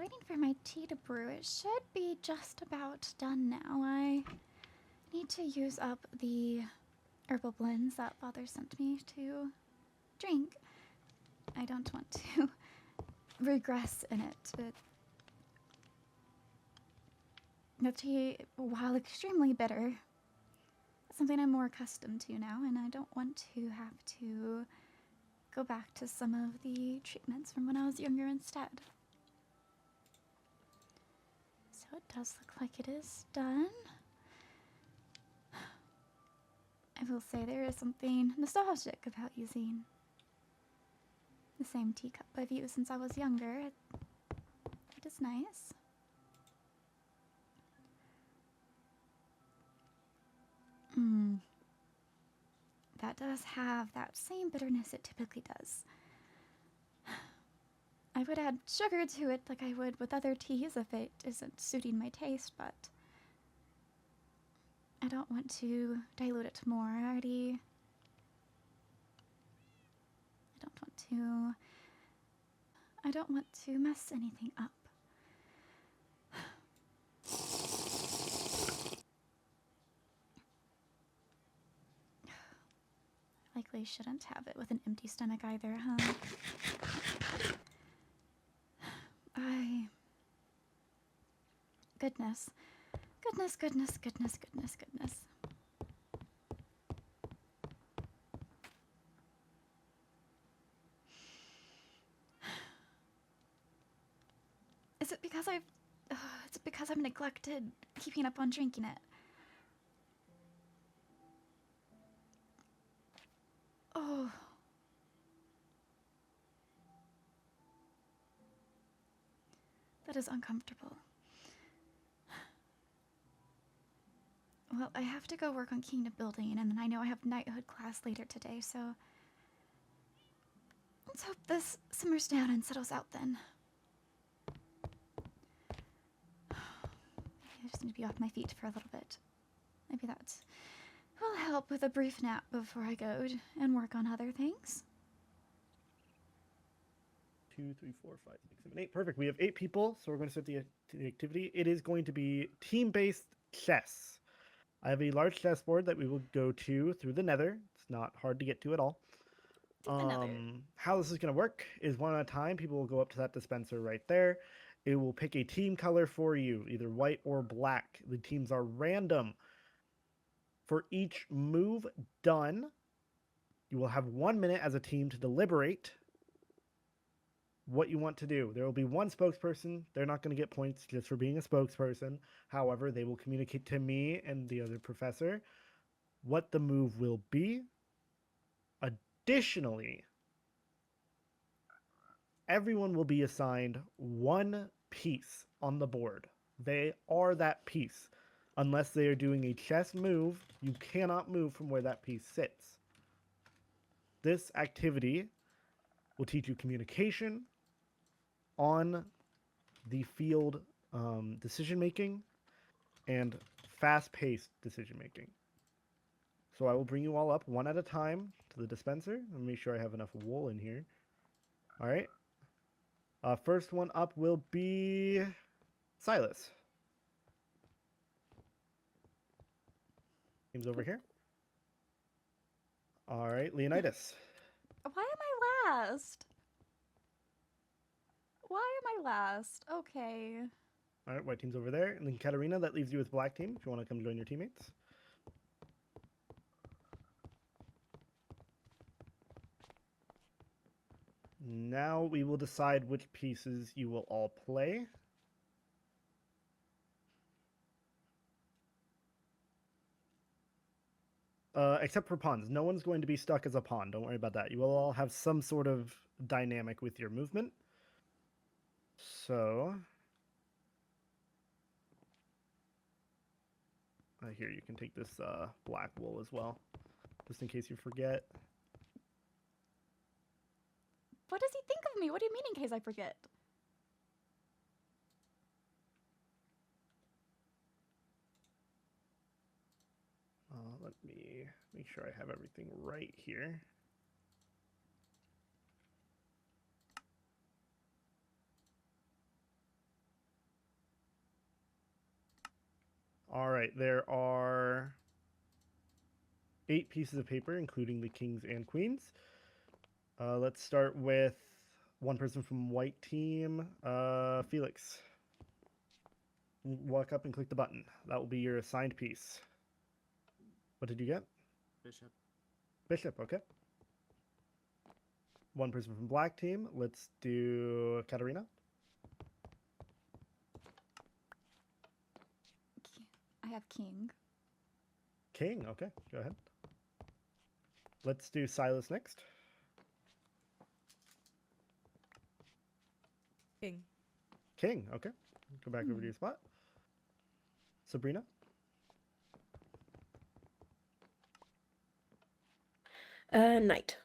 waiting for my tea to brew. It should be just about done now. I need to use up the herbal blends that Father sent me to drink. I don't want to regress in it. The tea, while extremely bitter, is something I'm more accustomed to now, and I don't want to have to go back to some of the treatments from when I was younger instead. So it does look like it is done. I will say there is something nostalgic about using the same teacup I've used since I was younger. It is nice. That does have that same bitterness it typically does. I would add sugar to it like I would with other teas if it isn't suiting my taste, but I don't want to dilute it more. I don't want to mess anything up. Likely shouldn't have it with an empty stomach either, huh? Goodness. Is it because it's because I've neglected keeping up on drinking it? Oh. That is uncomfortable. Well, I have to go work on kingdom building, and then I know I have Knighthood class later today, so let's hope this simmers down and settles out then. Maybe I just need to be off my feet for a little bit. Maybe that will help with a brief nap before I go and work on other things. 2, 3, 4, 5, 6, 7, 8. Perfect. We have 8 people, so we're going to start the activity. It is going to be team-based chess. I have a large chessboard that we will go to through the Nether. It's not hard to get to at all. How this is going to work is one at a time. People will go up to that dispenser right there. It will pick a team color for you, either white or black. The teams are random. For each move done, you will have 1 minute as a team to deliberate what you want to do. There will be one spokesperson. They're not going to get points just for being a spokesperson. However, they will communicate to me and the other professor what the move will be. Additionally, everyone will be assigned one piece on the board. They are that piece. Unless they are doing a chess move, you cannot move from where that piece sits. This activity will teach you communication, on the field decision making, and fast-paced decision making. So I will bring you all up one at a time to the dispenser and make sure I have enough wool in here. All right. First one up will be Silas. Team's over here. All right, Leonidas. Why am I last? Why am I last? Okay. All right, white team's over there. And then Katarina, that leaves you with black team if you want to come join your teammates. Now we will decide which pieces you will all play. Except for pawns. No one's going to be stuck as a pawn. Don't worry about that. You will all have some sort of dynamic with your movement. So... here, you can take this black wool as well, just in case you forget. What does he think of me? What do you mean in case I forget? Let me make sure I have everything right here. All right, there are 8 pieces of paper, including the kings and queens. Let's start with one person from white team. Felix. Walk up and click the button. That will be your assigned piece. What did you get? Bishop. Bishop, okay. One person from black team. Let's do Katarina. I have king. King, okay. Go ahead. Let's do Silas next. King. King, okay. Go back over to your spot. Sabrina. Knight.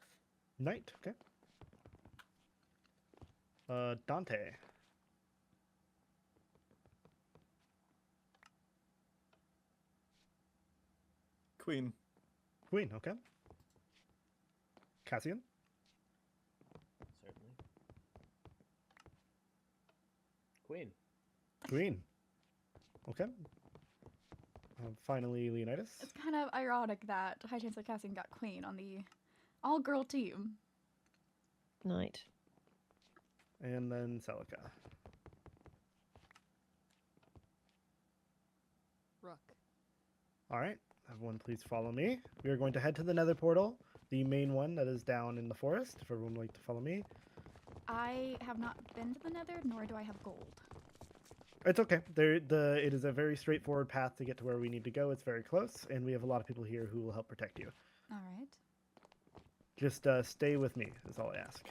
Knight, okay. Dante. Queen. Queen, okay. Cassian. Certainly. Queen. Queen. Okay. Finally, Leonidas. It's kind of ironic that High Chancellor Cassian got queen on the all-girl team. Knight. And then Celica. Rook. All right. Everyone, please follow me. We are going to head to the Nether portal, the main one that is down in the forest. If everyone would like to follow me. I have not been to the Nether, nor do I have gold. It's okay. It is a very straightforward path to get to where we need to go. It's very close, and we have a lot of people here who will help protect you. All right. Just stay with me, is all I ask.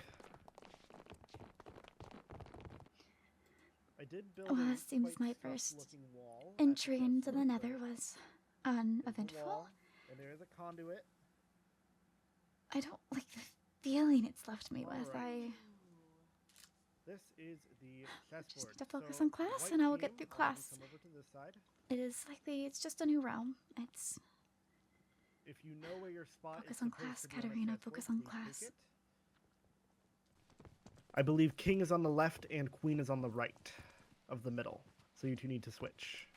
I did build Well, a it seems quite my stuffed first looking wall at entry the into the foot Nether of was this uneventful. wall, and there is a conduit. I don't like the feeling it's left me with. Alright. This is the chessboard. just need to focus So, on class, white and I will get team, through class. Come over to this side. It is like it's just a new realm. It's If you know where your spot Focus is on supposed class, to be on the Katarina, chessboard, focus on please take class. it. I believe king is on the left and queen is on the right of the middle. So you two need to switch.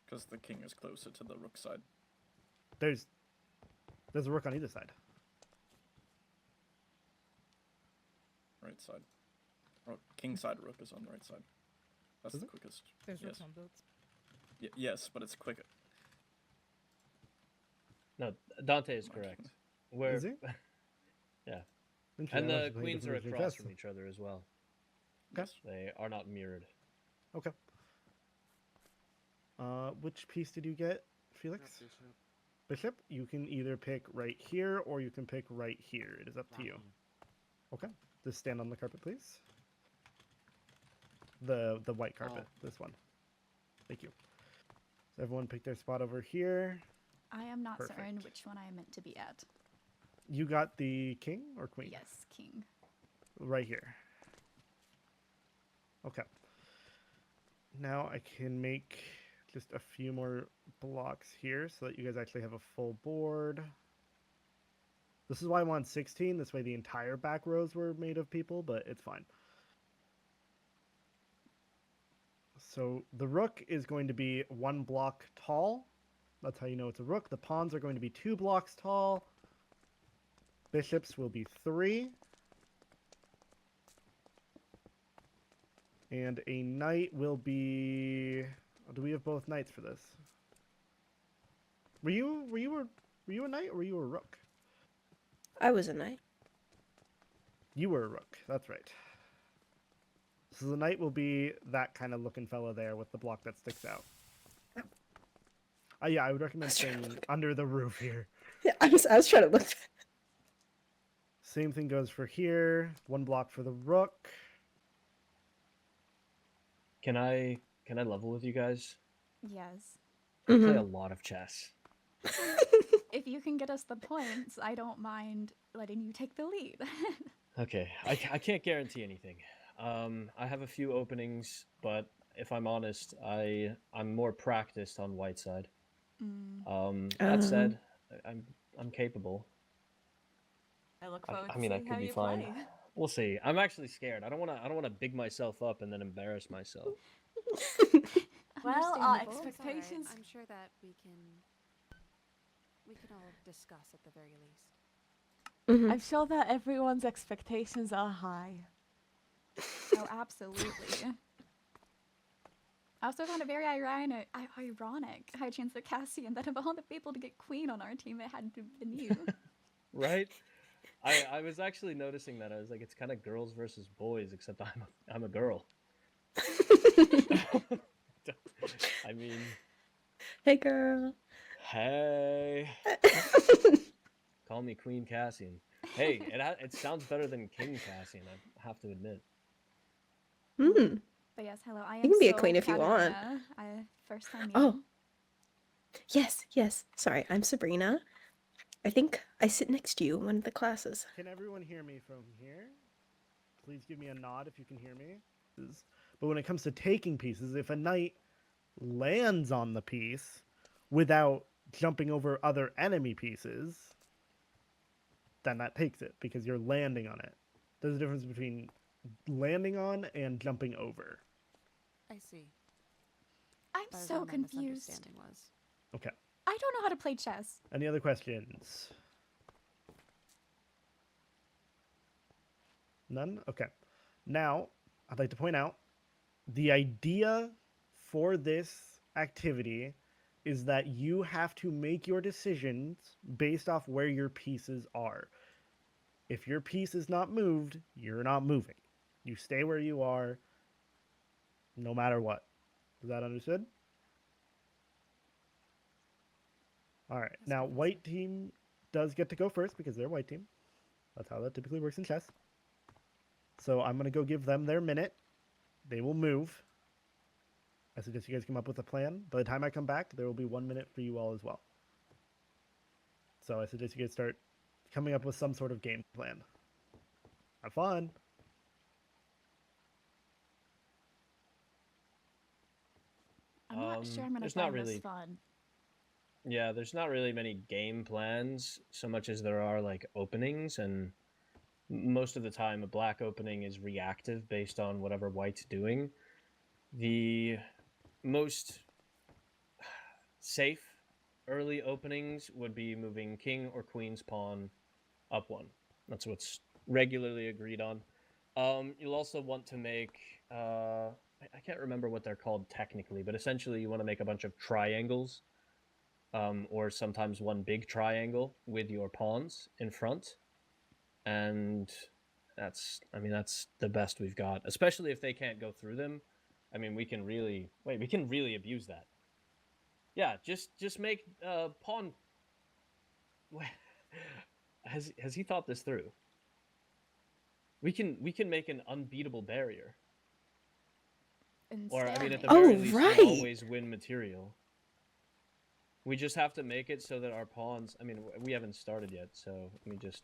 Because the king is closer to the rook side. There's a rook on either side. Right side. Or king side rook is on the right side. That's Is the it? quickest. There's yes. rooks on both. Yes, but it's quicker. No, Dante is Right. correct. Where? Is he? Yeah. Interesting, And I must the be playing queens are different versions of across chess. from each other as well. Okay. Yes. They are not mirrored. Okay. Which piece did you get, Felix? Bishop. You can either pick right here or you can pick right here. It is up to you. Okay. Just stand on the carpet, please. The white carpet. This one. Thank you. So everyone pick their spot over here. I am not certain Perfect. which one I am meant to be at. You got the king or queen? Yes, king. Right here. Okay. Now I can make just a few more blocks here so that you guys actually have a full board. This is why I want 16. This way the entire back rows were made of people, but it's fine. So the rook is going to be 1 block tall. That's how you know it's a rook. The pawns are going to be 2 blocks tall. Bishops will be 3. And a knight will be... Do we have both knights for this? Were you a knight or were you a rook? I was a knight. You were a rook. That's right. So the knight will be that kind of looking fella there with the block that sticks out. Yeah, I would recommend staying under the roof here. Yeah, I was trying to look. Same thing goes for here. 1 block for the rook. Can I level with you guys? Yes. I play a Mhm. lot of chess. If you can get us the points, I don't mind letting you take the lead. Okay, I can't guarantee anything. I have a few openings, but if I'm honest, I'm more practiced on white side. That said, I'm capable. I look I forward mean, to I seeing could how be you fine. play. We'll see. I'm actually scared. I don't want to big myself up and then embarrass myself. Well, our Understandable. It's all right. expectations. I'm sure that we can all discuss at the very least. Mhm. I'm sure that everyone's expectations are high. Oh, absolutely. I also found it very ironic, High Chancellor Cassian, that of all the people to get queen on our team, it had to have been you. Right? I was actually noticing that. I was like, it's kind of girls versus boys, except I'm a girl. I mean, Hey, girl. hey, call me Queen Cassian. Hey, it sounds better than King Cassian, I have to admit. Hmm. But yes, hello, I am You can be a so queen if you want. Katarina. First time meeting. Oh. Yes. Sorry, I'm Sabrina. I think I sit next to you in one of the classes. Can everyone hear me from here? Please give me a nod if you can hear me. But when it comes to taking pieces, if a knight lands on the piece without jumping over other enemy pieces, then that takes it because you're landing on it. There's a difference between landing on and jumping over. I see. I'm That was so where my confused. misunderstanding was. Okay. I don't know how to play chess. Any other questions? None? Okay. Now, I'd like to point out the idea for this activity is that you have to make your decisions based off where your pieces are. If your piece is not moved, you're not moving. You stay where you are no matter what. Is that understood? All right. Yes, Now, Professor. white team does get to go first because they're white team. That's how that typically works in chess. So I'm going to go give them their minute. They will move. I suggest you guys come up with a plan. By the time I come back, there will be 1 minute for you all as well. So I suggest you guys start coming up with some sort of game plan. Have fun. I'm not sure I'm gonna There's not find really- this fun. Yeah, there's not really many game plans so much as there are like openings, and most of the time a black opening is reactive based on whatever white's doing. The most safe early openings would be moving king or queen's pawn up one. That's what's regularly agreed on. You'll also want to make I can't remember what they're called technically, but essentially you want to make a bunch of triangles, or sometimes one big triangle with your pawns in front, and that's the best we've got. Especially if they can't go through them. I mean, we can really abuse that. Yeah, just make pawn. Has he thought this through? We can make an unbeatable barrier. And Or I mean, at the stalemate. very Oh, least, right. we always win material. We just have to make it so that our pawns. I mean, we haven't started yet, so let me just.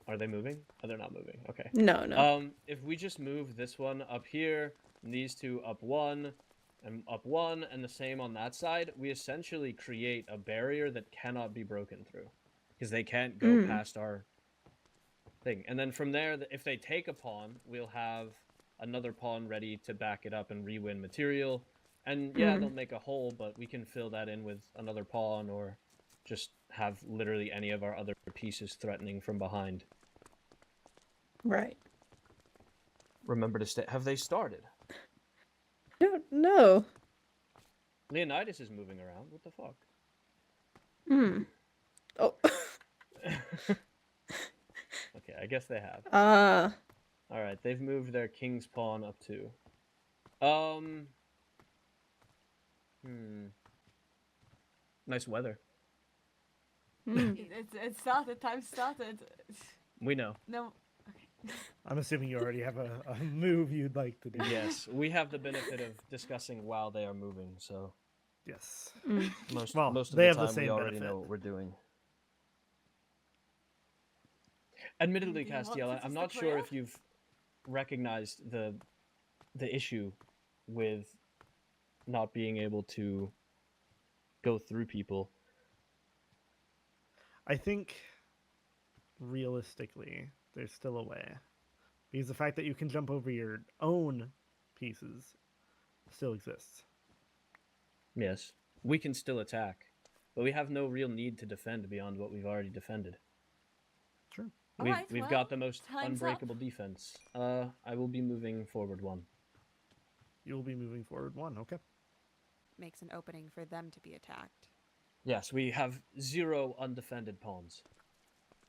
Are they moving? Oh, they're not moving. Okay. No. If we just move this one up here, and these two up one, and the same on that side, we essentially create a barrier that cannot be broken through, because they can't go past our thing. And then from there, if they take a pawn, we'll have another pawn ready to back it up and re-win material. And yeah, they'll make a hole, but we can fill that in with another pawn, or just have literally any of our other pieces threatening from behind. Right. Remember to stay. Have they started? I don't know. Leonidas is moving around. What the fuck? Oh. Okay, I guess they have. All right, they've moved their king's pawn up too. Nice weather. It started. Time started. We know. No. I'm assuming you already have a move you'd like to do. Yes, we have the benefit of discussing while they are moving, so Yes. most Well, most of they the have the time we same already benefit. know what we're doing. Admittedly, Do you want Castiel, us I'm to not clear? sure if you've recognized the issue with not being able to go through people. I think realistically, there's still a way. Because the fact that you can jump over your own pieces still exists. Yes, we can still attack, but we have no real need to defend beyond what we've already defended. Sure. Alright, We've well, got the most time's up. unbreakable defense. I will be moving forward 1. You'll be moving forward 1. Okay. Makes an opening for them to be attacked. Yes, we have 0 undefended pawns.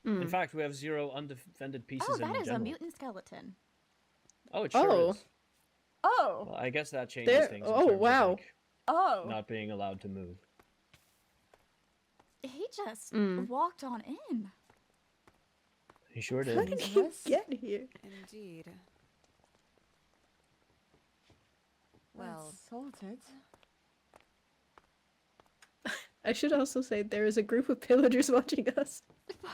Mm. In fact, we have 0 undefended pieces Oh, in that is a general. mutant skeleton. Oh, it sure Oh. is. Oh! Well, I guess that changes There- things. In oh, terms of, wow. like, Oh! not being allowed to move. He just Mm. walked on in. He sure How did. did he get here? Indeed. Well, That's sorted. I should also say there is a group of pillagers watching us.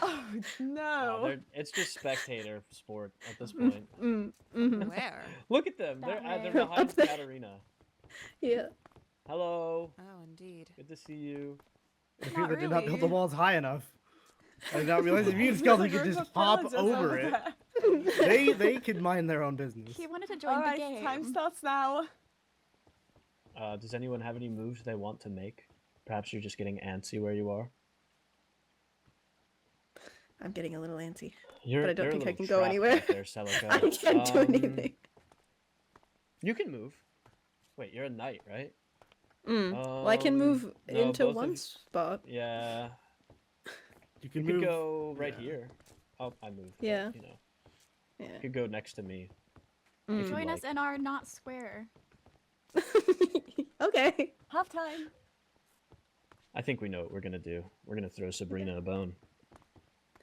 Oh, no! It's just spectator sport at this point. where? Look at them. That They're way. Up behind there. Katarina. Yeah. Hello. Oh, indeed. Good to see you. The people that did not build the really. walls high enough. I did not realize the mutant skeleton could There's a just group of hop pillagers over it. there. They could mind their own business. He wanted to join Alright, the game. time starts now. Does anyone have any moves they want to make? Perhaps you're just getting antsy where you are. I'm getting a little antsy. You're, But I don't you're a think I little can go trapped anywhere. back There, Celica. I can't do anything. You can move. Wait, you're a knight, right? Well, I can move no, into both one of- spot. Yeah. You You can could move. go right yeah. here. Oh, I moved. but, Yeah. you know, Yeah. you could go next to me. Mm. If you'd Join us like. in our not square. Okay. Half time. I think we know what we're gonna do. We're gonna throw Sabrina a bone.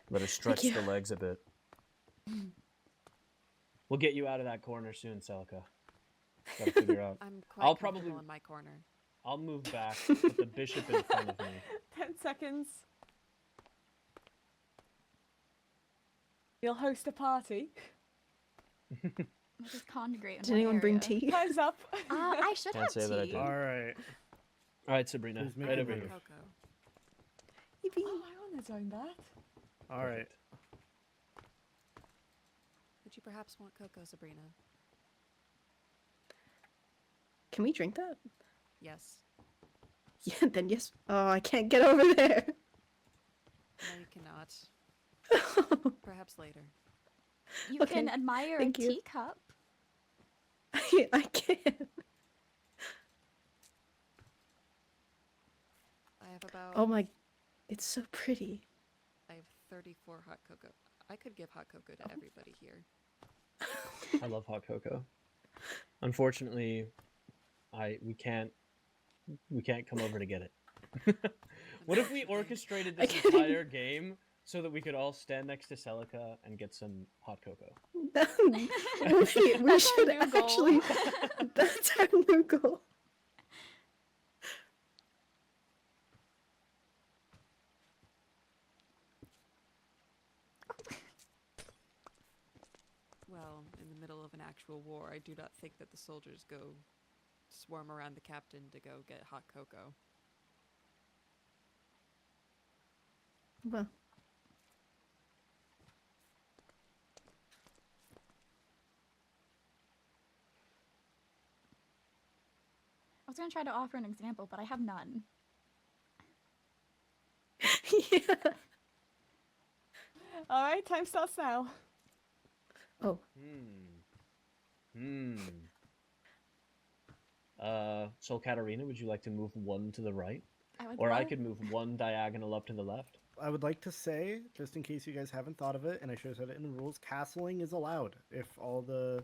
Let her stretch you. the legs a bit. We'll get you out of that corner soon, Celica. Gotta figure out. I'm quite I'll comfortable probably- in my corner. I'll move back, put the bishop in front of me. 10 seconds. You'll host a party. We'll just congregate in Did one anyone bring area. tea? Time's up. I should Can't have say that I tea. did. All right. All right, Sabrina, Who's right making over the here. Cocoa. Yippee. Oh, I want to join that. All right. Perfect. Would you perhaps want cocoa, Sabrina? Can we drink that? Yes. Yeah, then yes. Oh, I can't get over there. No, you cannot. Perhaps later. You Okay, can admire a thank you. teacup. I can't. I have about. Oh my, it's so pretty. I have 34 hot cocoa. I could give hot cocoa to everybody here. I love hot cocoa. Unfortunately, we can't come over to get it. What if we orchestrated this can't entire game so that we could all stand next to Celica and get some hot cocoa? we That's our should new goal. actually. That's our new goal. Well, in the middle of an actual war, I do not think that the soldiers go swarm around the captain to go get hot cocoa. Well, I was gonna try to offer an example, but I have none. yeah. Alright, time starts now. Oh, So Katarina, would you like to move one to the right? I would Or I love- could move one diagonal up to the left? I would like to say, just in case you guys haven't thought of it, and I should have said it in the rules, castling is allowed if all the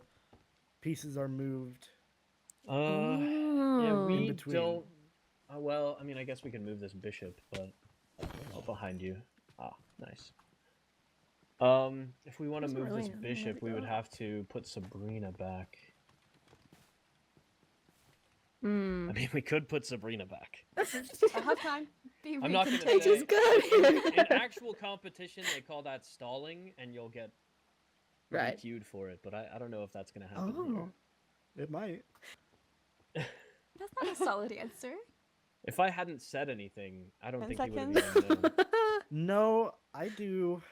pieces are moved. Yeah, Oh. we between. don't. Well, I mean, I guess we can move this bishop, but behind you. Ah, nice. If we want to Doesn't move really this have anywhere bishop, to we would go. have to put Sabrina back. I Hmm. mean, we could put Sabrina back. I have time. be I'm not gonna recontained. say. just got in, here. in actual competition, they call that stalling, and you'll get Right. DQ'd for it. But I don't know if that's gonna happen. here. Oh. It might. That's not a solid answer. If I hadn't said anything, I don't 10 think he would seconds. have even known. No, I do.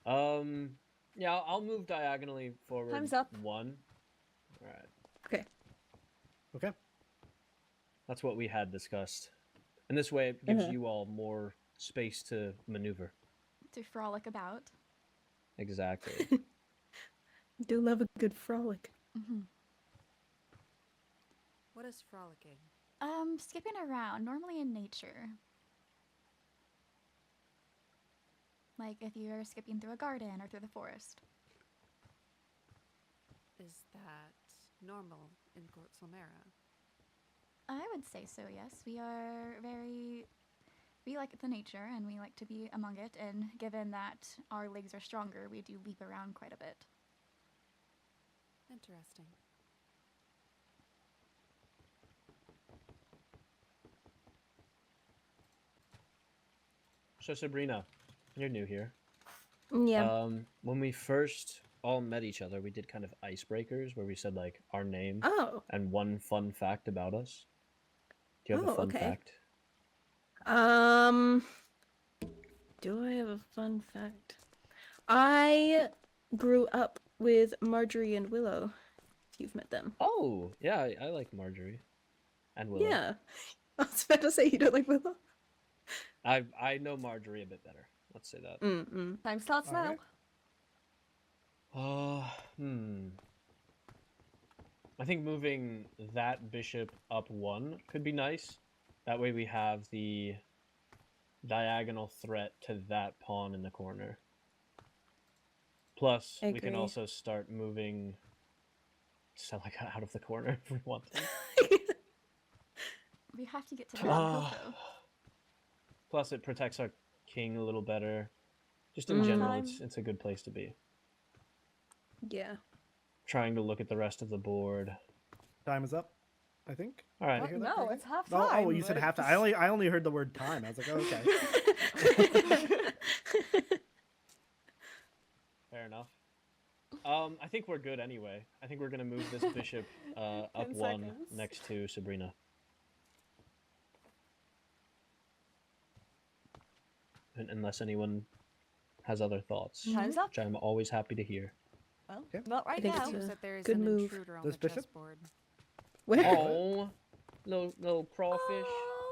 Yeah, I'll move diagonally forward. Time's up. 1. All right. Okay. Okay. That's what we had discussed. And this way, it gives Uh-huh. you all more space to maneuver. To frolic about. Exactly. Do love a good frolic. What is frolicking? Skipping around, normally in nature. Like if you're skipping through a garden or through the forest. Is that normal in Court Solmera? I would say so, yes. We like the nature and we like to be among it, and given that our legs are stronger, we do leap around quite a bit. Interesting. So Sabrina, you're new here. Yeah. When we first all met each other, we did kind of icebreakers where we said like our name Oh. and one fun fact about us. Do you have a Oh, fun okay. fact? Do I have a fun fact? I grew up with Marjorie and Willow. If you've met them. Oh, yeah, I like Marjorie and Willow. Yeah. I was about to say you don't like Willow. I know Marjorie a bit better. Let's say that. Mm-mm. Time starts now. Alright. I think moving that bishop up 1 could be nice. That way we have the diagonal threat to that pawn in the corner. Plus, we can Agree. also start moving so like out of the corner if we want to. We have to get to the Coco. Plus, it protects our king a little better. Just in general, Time. it's a good place to be. Yeah. Trying to look at the rest of the board. Time is up, I think. All right. Did I hear that No, correctly? it's half Oh, time. oh, you said but half time. just- I only heard the word time. I was like, oh, okay. Fair enough. I think we're good anyway. I think we're gonna move this bishop up 10 1 seconds. next to Sabrina. Unless anyone has other thoughts, Time's up. which I'm always happy to hear. Well, Okay. not right think now. it's Seems a that there is good an move. intruder on This the bishop? chessboard. Where? Oh, little crawfish.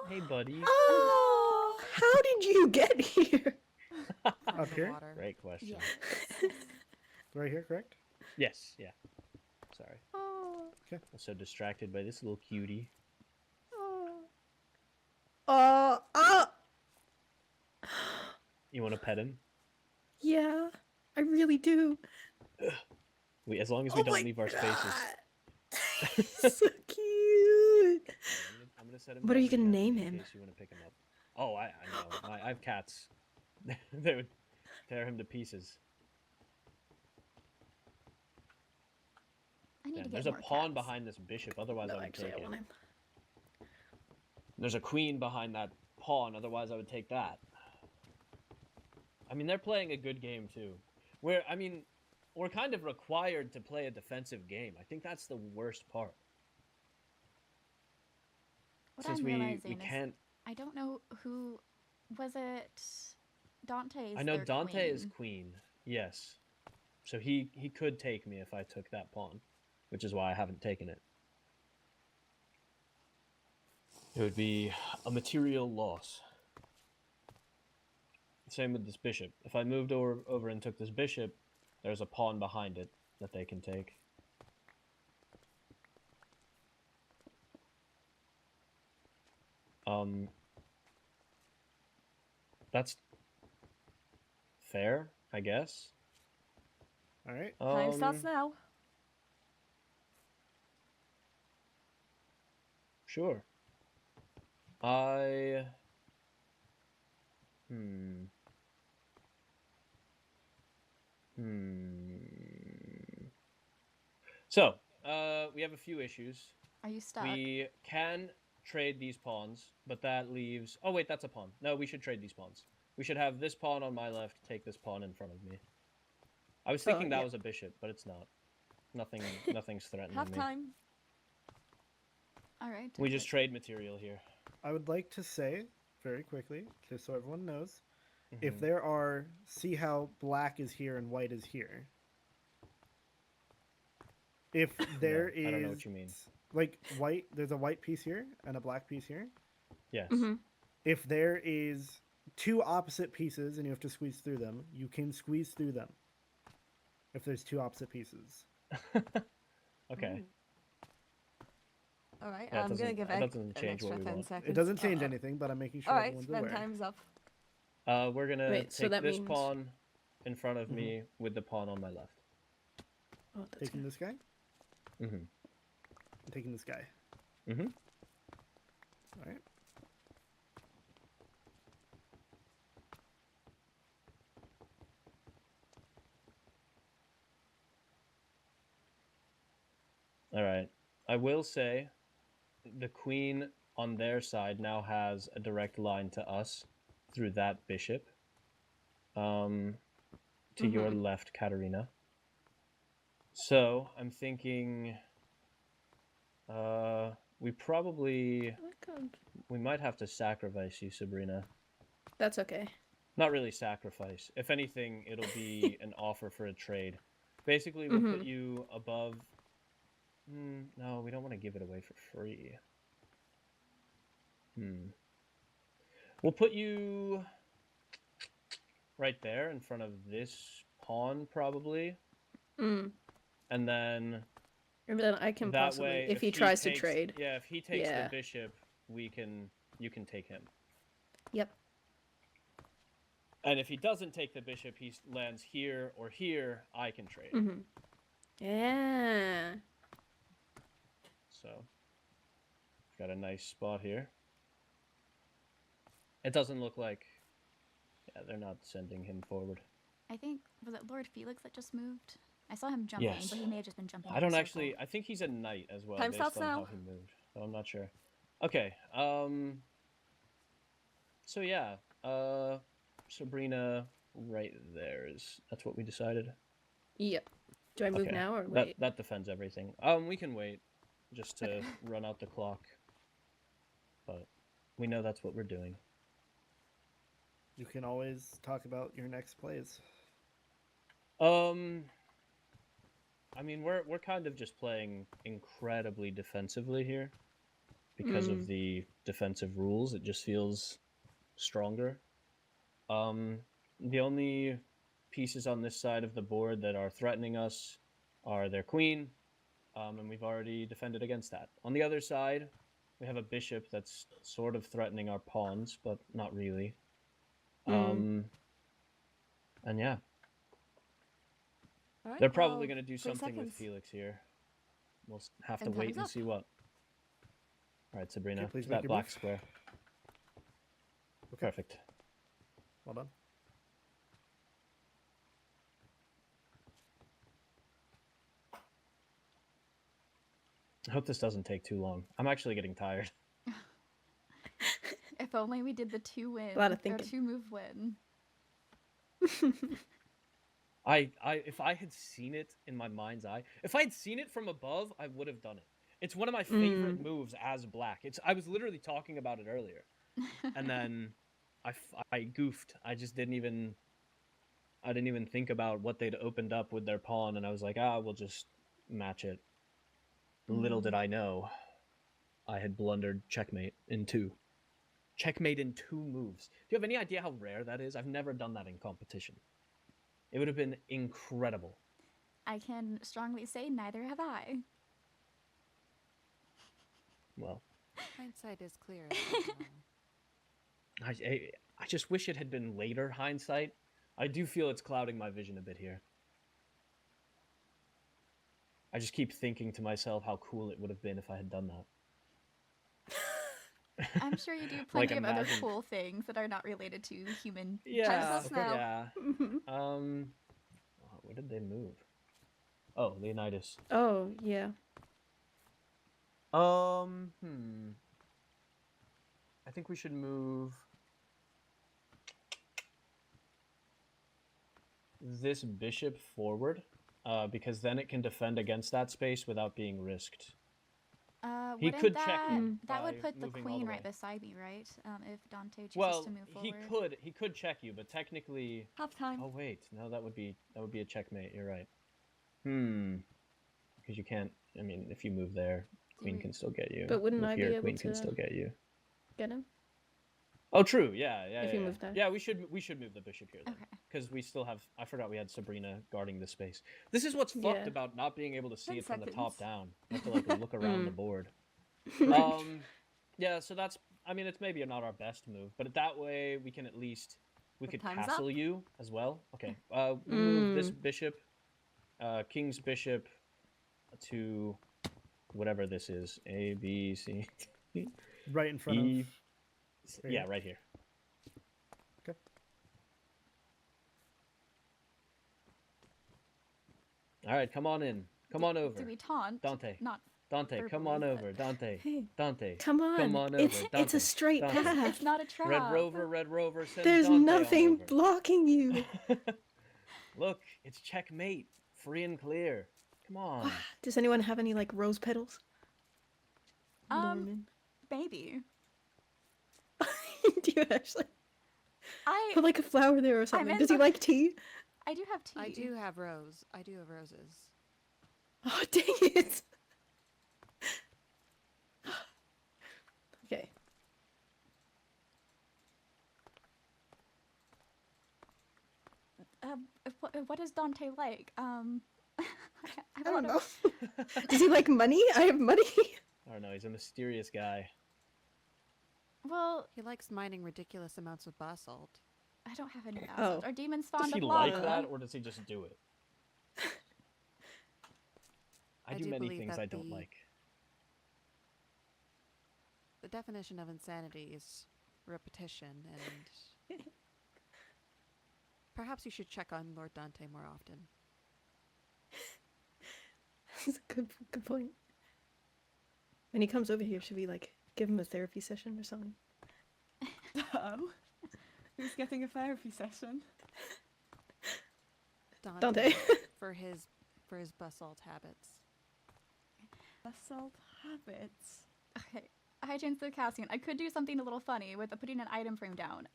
Hey, buddy. Oh, how did you get here? Up From the here? water. Great question. Yeah. Right here, correct? Yes. Yeah. Sorry. Oh. I'm so distracted by this little cutie. You want to pet him? Yeah, I really do. As long as we don't leave our spaces. So cute. I'm gonna set him. What are down you gonna again name in him? case you want to pick him up. Oh, I know. I have cats. They would tear him to pieces. I need Damn, to get there's a more pawn cats. behind this bishop. Otherwise, No, I would actually, take I it. want him. There's a queen behind that pawn. Otherwise, I would take that. I mean, they're playing a good game too. We're kind of required to play a defensive game. I think that's the worst part. What Since I'm we realizing is can't. I don't know who was it. Dante. I know their Dante is queen. queen. Yes. So he could take me if I took that pawn, which is why I haven't taken it. It would be a material loss. Same with this bishop. If I moved over and took this bishop, there's a pawn behind it that they can take. That's fair, I guess. All right. Time starts now. Sure. Hmm. So, we have a few issues. Are you stuck? We can trade these pawns, but that leaves... Oh, wait, that's a pawn. No, we should trade these pawns. We should have this pawn on my left, take this pawn in front of me. I was thinking that yeah. was a bishop, but it's not. Nothing's threatening Half me. time. All right. We okay. just trade material here. I would like to say very quickly, just so everyone knows, if there are, see how black is here and white is here. If there is, I don't know what you mean. Like white, there's a white piece here and a black piece here. Yes. If there is two opposite pieces and you have to squeeze through them, you can squeeze through them. If there's two opposite pieces. Okay. All right, Yeah, it I'm going to doesn't- give it doesn't an change what extra we 10 want. seconds. It doesn't change anything, but I'm making sure All right, everyone's then aware. time's up. We're gonna Wait, so take that this means- pawn in front of me with the pawn on my left. Oh, that's Taking good. this guy? Mm-hmm. I'm taking this guy. Mm-hmm. All right. All right. I will say the queen on their side now has a direct line to us through that bishop. To your left, Katarina. So I'm thinking we probably Oh my God. we might have to sacrifice you, Sabrina. That's okay. Not really sacrifice. If anything, it'll be an offer for a trade. Basically, we'll put you above. No, we don't want to give it away for free. We'll put you right there in front of this pawn, probably. Mm. And then And then I can that possibly, way, if he tries takes, to trade. Yeah, if he takes Yeah. the bishop, you can take him. Yep. And if he doesn't take the bishop, he lands here or here, I can trade. Yeah. So, got a nice spot here. It doesn't look like... Yeah, they're not sending him forward. I think, was it Lord Felix that just moved? I saw him jumping, Yes. but he may have just been jumping. I in a don't circle. actually... I think he's a knight as well, Time based stops on now. how he moved. So I'm not sure. Okay, so yeah, Sabrina right there is... That's what we decided? Yep. Do I move Okay. now or wait? That defends everything. We can wait, just to run out the clock. But we know that's what we're doing. You can always talk about your next plays. I mean, we're kind of just playing incredibly defensively here because of the defensive rules. It just feels stronger. The only pieces on this side of the board that are threatening us are their queen, and we've already defended against that. On the other side, we have a bishop that's sort of threatening our pawns, but not really. And yeah. All right, They're probably well, going to do 3 something with seconds. Felix here. We'll have to And wait time's and up. see what. All right, Sabrina, Okay, please to make that your black move. square. Okay. Perfect. Well done. I hope this doesn't take too long. I'm actually getting tired. If only we did the 2 win lot of or thinking. 2 move win. If I had seen it in my mind's eye, if I had seen it from above, I would have done it. It's one of my favorite moves as black. I was literally talking about it earlier, and then I goofed. I didn't even think about what they'd opened up with their pawn, and I was like, we'll just match it. Little did I know, I had blundered checkmate in 2. Checkmate in 2 moves. Do you have any idea how rare that is? I've never done that in competition. It would have been incredible. I can strongly say neither have I. Well, Hindsight is clear. after all. I just wish it had been later hindsight. I do feel it's clouding my vision a bit here. I just keep thinking to myself how cool it would have been if I had done that. I'm sure you do Like, plenty of other imagine- cool things that are not related to human. Yeah, stops now. yeah. Where did they move? Oh, Leonidas. Oh, yeah. I think we should move this bishop forward, because then it can defend against that space without being risked. He Wouldn't could that, check you that by would put the moving all queen the right way. beside me, right? If Dante chooses Well, to move forward. he could check you, but technically. Half time. Oh wait, no, that would be a checkmate. You're right. Because you can't. I mean, if you move there, queen can still get you. But wouldn't Move I be here, able queen can to- still get you. Get him? Oh, true. Yeah. If you move there. Yeah, we should move the bishop here then, Okay. because we still have. I forgot we had Sabrina guarding the space. This is what's fucked Yeah. about not being able to see 10 it from the top seconds. down. You have to like look around the board. Yeah. So that's. I mean, it's maybe not our best move, but that way we can at least we could time's castle you as well. Okay. We'll move this bishop, king's bishop, to whatever this is. A, B, C, D, Right in front E. of. Yeah, here? right here. Okay. All right, come on in. Come on over. Do we taunt? Dante. Not. Dante, come on verbally, but- over. Dante. Hey, Dante. come on. Come on over. It's Dante. a straight Dante. path. It's not a trap. Red Rover sends There's Dante on nothing over. blocking you. Look, it's checkmate. Free and clear. Come on. Does anyone have any like rose petals? Maybe. Do you actually I put like a flower there or something? in Does he the- like tea? I do have tea. I do have roses. Oh dang it! Okay. What is Dante like? I I don't wanna- know. Does he like money? I have money. I don't know. He's a mysterious guy. Well, He likes mining ridiculous amounts of basalt. I don't have any basalt. Oh. Are demons Does fond he of like lava? that, or does he just do it? I I do do many believe things that I don't the- like. The definition of insanity is repetition, and perhaps you should check on Lord Dante more often. That's a good point. When he comes over here, should we like give him a therapy session or something? Oh. Who's getting a therapy session? Dante. for his basalt habits. Basalt habits. Okay. Hi, Chancellor Cassian. I could do something a little funny with putting an item frame down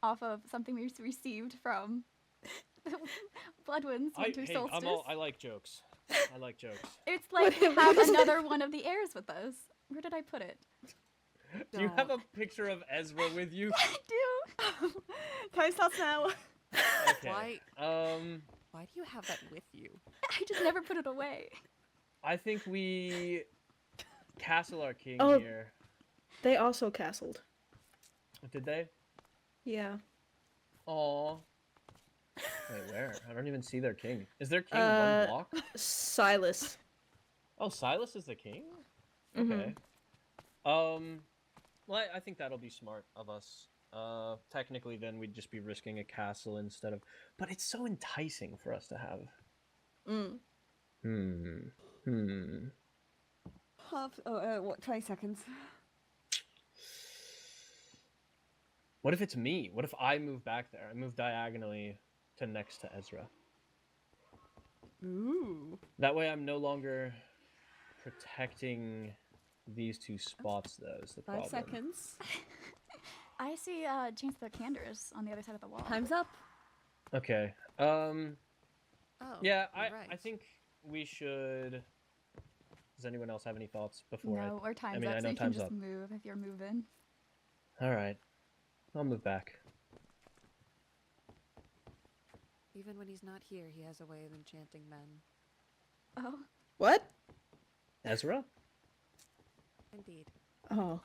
off of something we received from Bloodwind's Winter Solstice. I like jokes. I like jokes. It's like we What have is it? another one of the heirs with us. Where did I put it? Do you have a picture of Ezra with you? I do. Time starts now. Okay. Why? Why do you have that with you? I just never put it away. I think we castle our king Oh. here. They also castled. Did they? Yeah. Aw. Wait, where? I don't even see their king. Is their king Uh, one block? Silas. Oh, Silas is the king? Mhm. Okay. Well, I think that'll be smart of us. Technically, then we'd just be risking a castle instead of. But it's so enticing for us to have. Mm. What, 20 seconds? What if it's me? What if I move back there? I move diagonally to next to Ezra. Ooh. That way, I'm no longer protecting these two spots. Though is the 5 problem. seconds. I see Chancellor Candace on the other side of the wall. Time's up. Okay. Oh. Yeah, you're I right. think we should. Does anyone else have any thoughts before No, our time's mean, I up, so know you can time's just up. move if you're moving. All right, I'll move back. Even when he's not here, he has a way of enchanting men. Oh, What? Ezra? Indeed. Oh.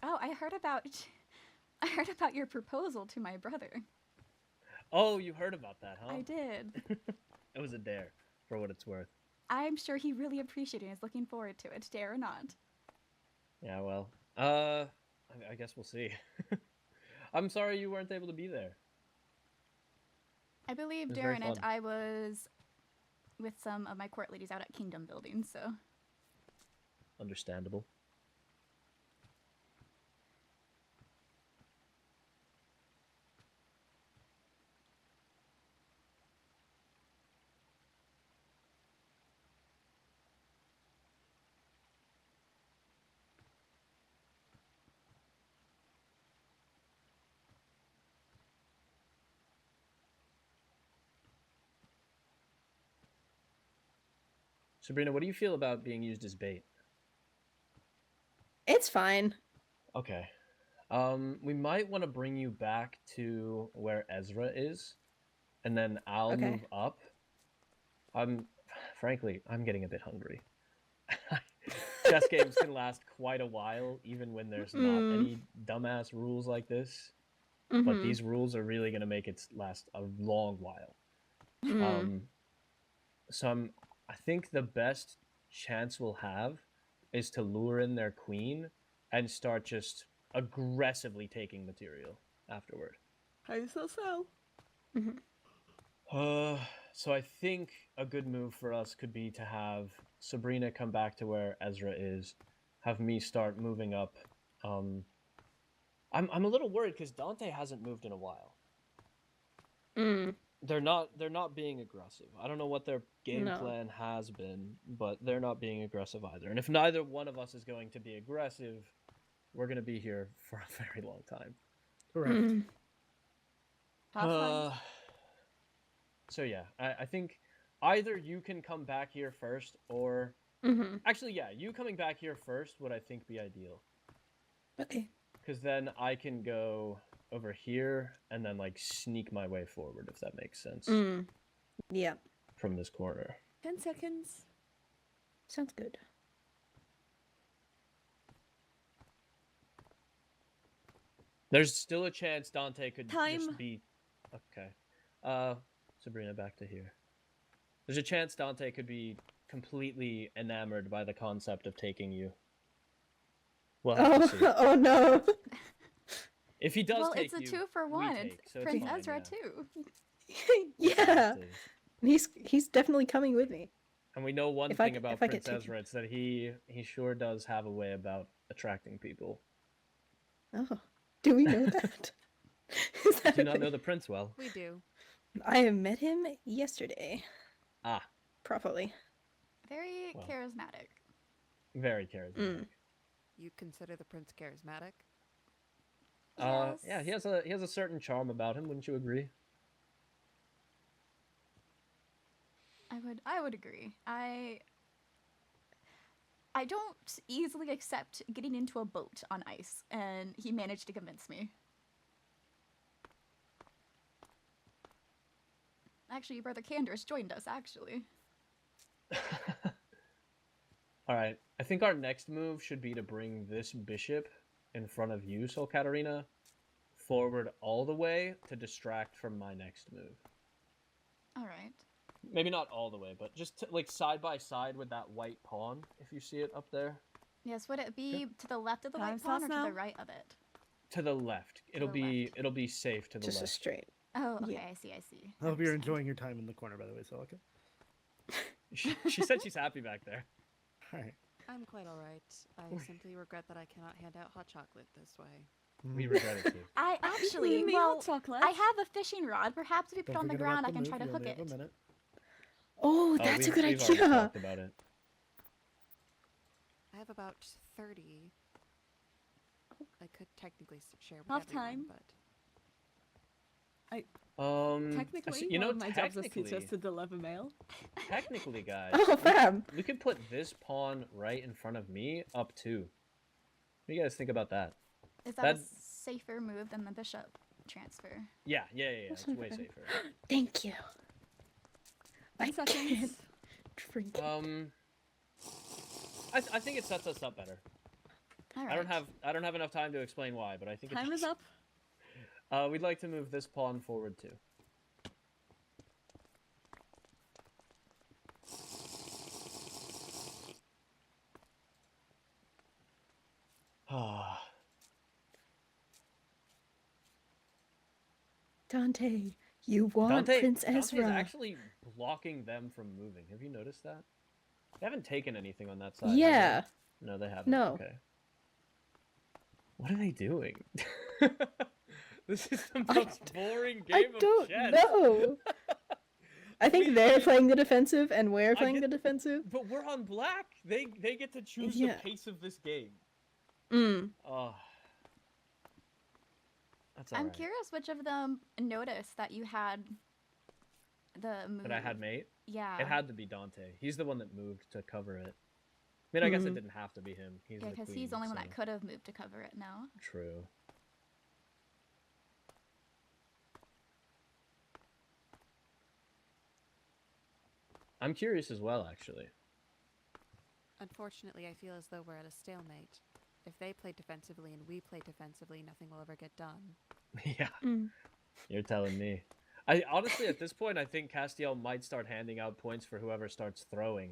oh, I heard about your proposal to my brother. Oh, you heard about that, huh? I did. It was a dare, for what it's worth. I'm sure he really appreciated it and is looking forward to it, dare or not. Yeah, well, I guess we'll see. I'm sorry you weren't able to be there. I believe It was very Darren and fun. I was with some of my court ladies out at Kingdom Building, so Understandable. Sabrina, what do you feel about being used as bait? It's fine. Okay. We might want to bring you back to where Ezra is, and then I'll Okay. move up. Frankly, I'm getting a bit hungry. Chess games can last quite a while, even when there's not any dumbass rules like this. But these rules are really going to make it last a long while. So I think the best chance we'll have is to lure in their queen and start just aggressively taking material afterward. How so? So I think a good move for us could be to have Sabrina come back to where Ezra is, have me start moving up. I'm a little worried because Dante hasn't moved in a while. They're not being aggressive. I don't know what their game plan has been, but they're not being aggressive either. And if neither one of us is going to be aggressive, we're going to be here for a very long time. Correct. Have fun. So yeah, I think either you can come back here first, or actually, yeah, you coming back here first would I think be ideal. Okay. Because then I can go over here and then like sneak my way forward, if that makes sense. Yeah. From this corner. 10 seconds. Sounds good. There's still a chance Dante could Time. just be... Okay. Sabrina, back to here. There's a chance Dante could be completely enamored by the concept of taking you. We'll have to see. Oh no. If he does Well, take it's a you, 2 for 1. take, It's so it's Prince fine, Ezra yeah. too. Yeah. Exactly. He's definitely coming with me. And we know one If I thing get- about if I get Prince taken. Ezra, it's that he sure does have a way about attracting people. Oh. Do we know that? Is that Do a not thing? know the prince well. We do. I have met him yesterday. Ah, Properly. Very Well. charismatic. very charismatic. You consider the prince charismatic? Yeah, he has a certain charm about him, wouldn't you agree? I would agree. I don't easily accept getting into a boat on ice, and he managed to convince me. Actually, your brother Candace joined us, actually. All right, I think our next move should be to bring this bishop in front of you, Sol Katarina, forward all the way to distract from my next move. All right. Maybe not all the way, but just like side by side with that white pawn, if you see it up there. Yes, would it be to the left of the white Time pawn or starts to the now. right of it? To the left. It'll the be left. it'll be safe to the Just a left. straight. Oh, okay, Yeah. I see, I see. I hope you're understand. enjoying your time in the corner, by the way, so okay. She said she's happy back there. All right. I'm quite alright. I simply regret that I cannot hand out hot chocolate this way. We regret it too. I actually, Me well, hot chocolate. I have a fishing rod. Perhaps if we put it Don't on the forget about ground, I the can move, try to you hook only have it. a minute. Oh, that's a good we've already idea. talked about it. I have about 30. I could technically share with Half everyone, time. but Technically, you know, one of my jobs is technically, just to deliver mail. technically, guys, Oh, fab. we could put this pawn right in front of me up too. What do you guys think about that? Is that a That- safer move than the bishop transfer? Yeah. It's way okay. safer. Thank you. I 10 can't seconds. drink it. I think it sets us up better. All right. I don't have enough time to explain why, but I think Time is up. We'd like to move this pawn forward too. Ah. Dante, you want Prince Dante's Ezra. actually blocking them from moving. Have you noticed that? They haven't taken anything on that side. have Yeah. they? No, they haven't. No. Okay. What are they doing? This is the I most boring I game of don't chess. know. I think they're playing the defensive and we're playing get- the defensive. But we're on black. They get to choose Yeah. the pace of this game. Mm. Oh. That's I'm curious which of them noticed that you had the move. That I had mate. Yeah. It had to be Dante. He's the one that moved to cover it. I mean, I guess it didn't have to be him. He's Yeah, the because queen, he's the only one so- that could have moved to cover it now. True. I'm curious as well, actually. Unfortunately, I feel as though we're at a stalemate. If they play defensively and we play defensively, nothing will ever get done. Yeah, you're telling me. I honestly, at this point, I think Castiel might start handing out points for whoever starts throwing.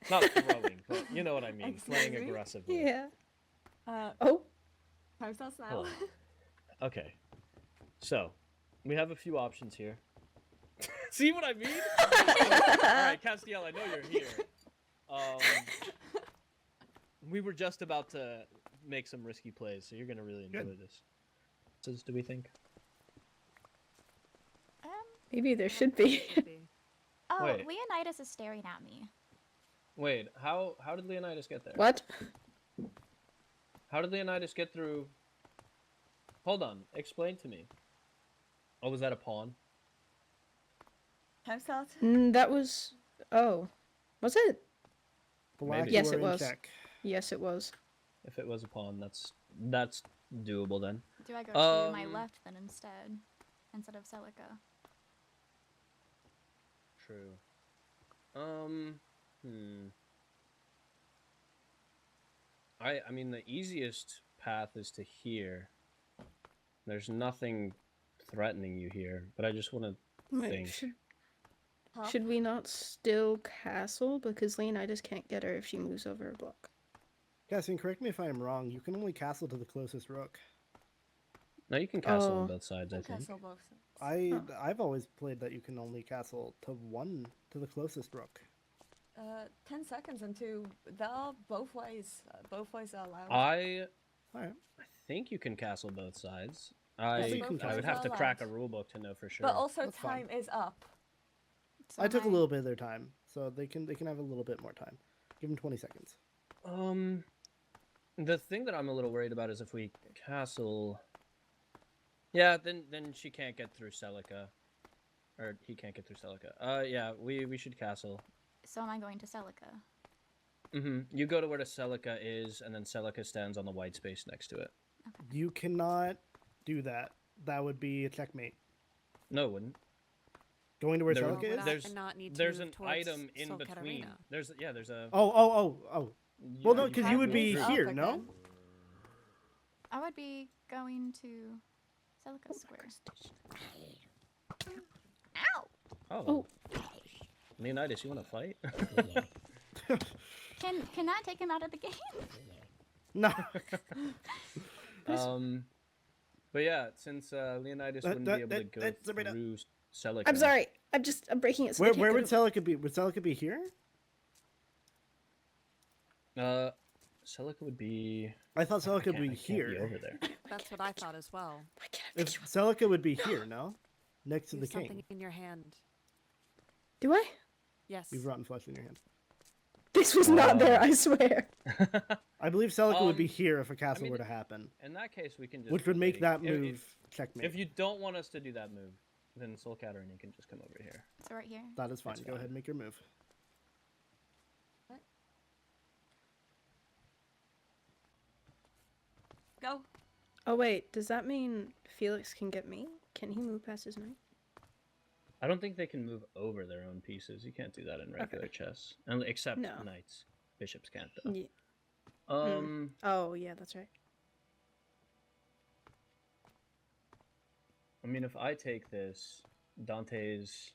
Not throwing, but you know what I mean. Playing Excuse me? aggressively. Yeah. Oh. How's that now? Hold on. Okay. So, we have a few options here. See what I mean? Alright, Castiel, I know you're here. We were just about to make some risky plays, so you're going to really enjoy this. Do we think? Maybe there should be. Should be. Oh, Wait. Leonidas is staring at me. Wait, how did Leonidas get there? What? How did Leonidas get through? Hold on, explain to me. Oh, was that a pawn? How's that? That was. Oh. Was it? Black, Maybe. Yes, you it are in was. check. Yes, it was. If it was a pawn, that's doable then. Do I go to my Um, left then instead of Celica? True. I mean the easiest path is to here. There's nothing threatening you here, but I just want to Wait, think. should we not still castle? Because Leonidas can't get her if she moves over a block. Cassian, correct me if I'm wrong. You can only castle to the closest rook. No, you can castle Oh. on both sides, I think. Castle both sides. I've always played that you can only castle to the closest rook. 10 seconds into they're both ways are allowed. I Alright. think you can castle both sides. so you can I would castle. have to crack a rule book to know for sure. But also That's fine. time is up. So I took a my- little bit of their time, so they can have a little bit more time. Give them 20 seconds. The thing that I'm a little worried about is if we castle. Yeah, then she can't get through Celica, or he can't get through Celica. Yeah, we should castle. So am I going to Celica? You go to where the Celica is, and then Celica stands on the white space next to it. You cannot do that. That would be a checkmate. No, it wouldn't. Going to where There Celica would- is? there's not need to there's move an towards item in Sol between. Katarina. There's a. Oh. Well, no, because you Time would be is up here, again. no? I would be going to Celica Square. Ow! Oh. Leonidas, you want to fight? Can that take him out of the game? No. But yeah, since Leonidas wouldn't be able to go Sabrina. through Celica. I'm sorry. I'm breaking it. So I Where can't would go Celica be? Would Celica be here? Celica would be. I thought Celica would I be can't here. be over there. That's what I thought as well. Why can't I If picture- Celica would be here, no? Next to You the have something king. in your hand. Do I? Yes. You've rotten flesh in your hand. This was not there, I swear. I believe Celica would be Um, here if a castle mean, were to happen. In that case, we can just. Which would make wait. that If- move checkmate. If you don't want us to do that move, then Sol Katarina can just come over here. So right here. That is fine. That's Go fine. ahead and make your move. Go. Oh wait, does that mean Felix can get me? Can he move past his knight? I don't think they can move over their own pieces. You can't do that in regular chess, except No. knights. Bishops can't though. Yeah. Oh yeah, that's right. I mean, if I take this, Dante's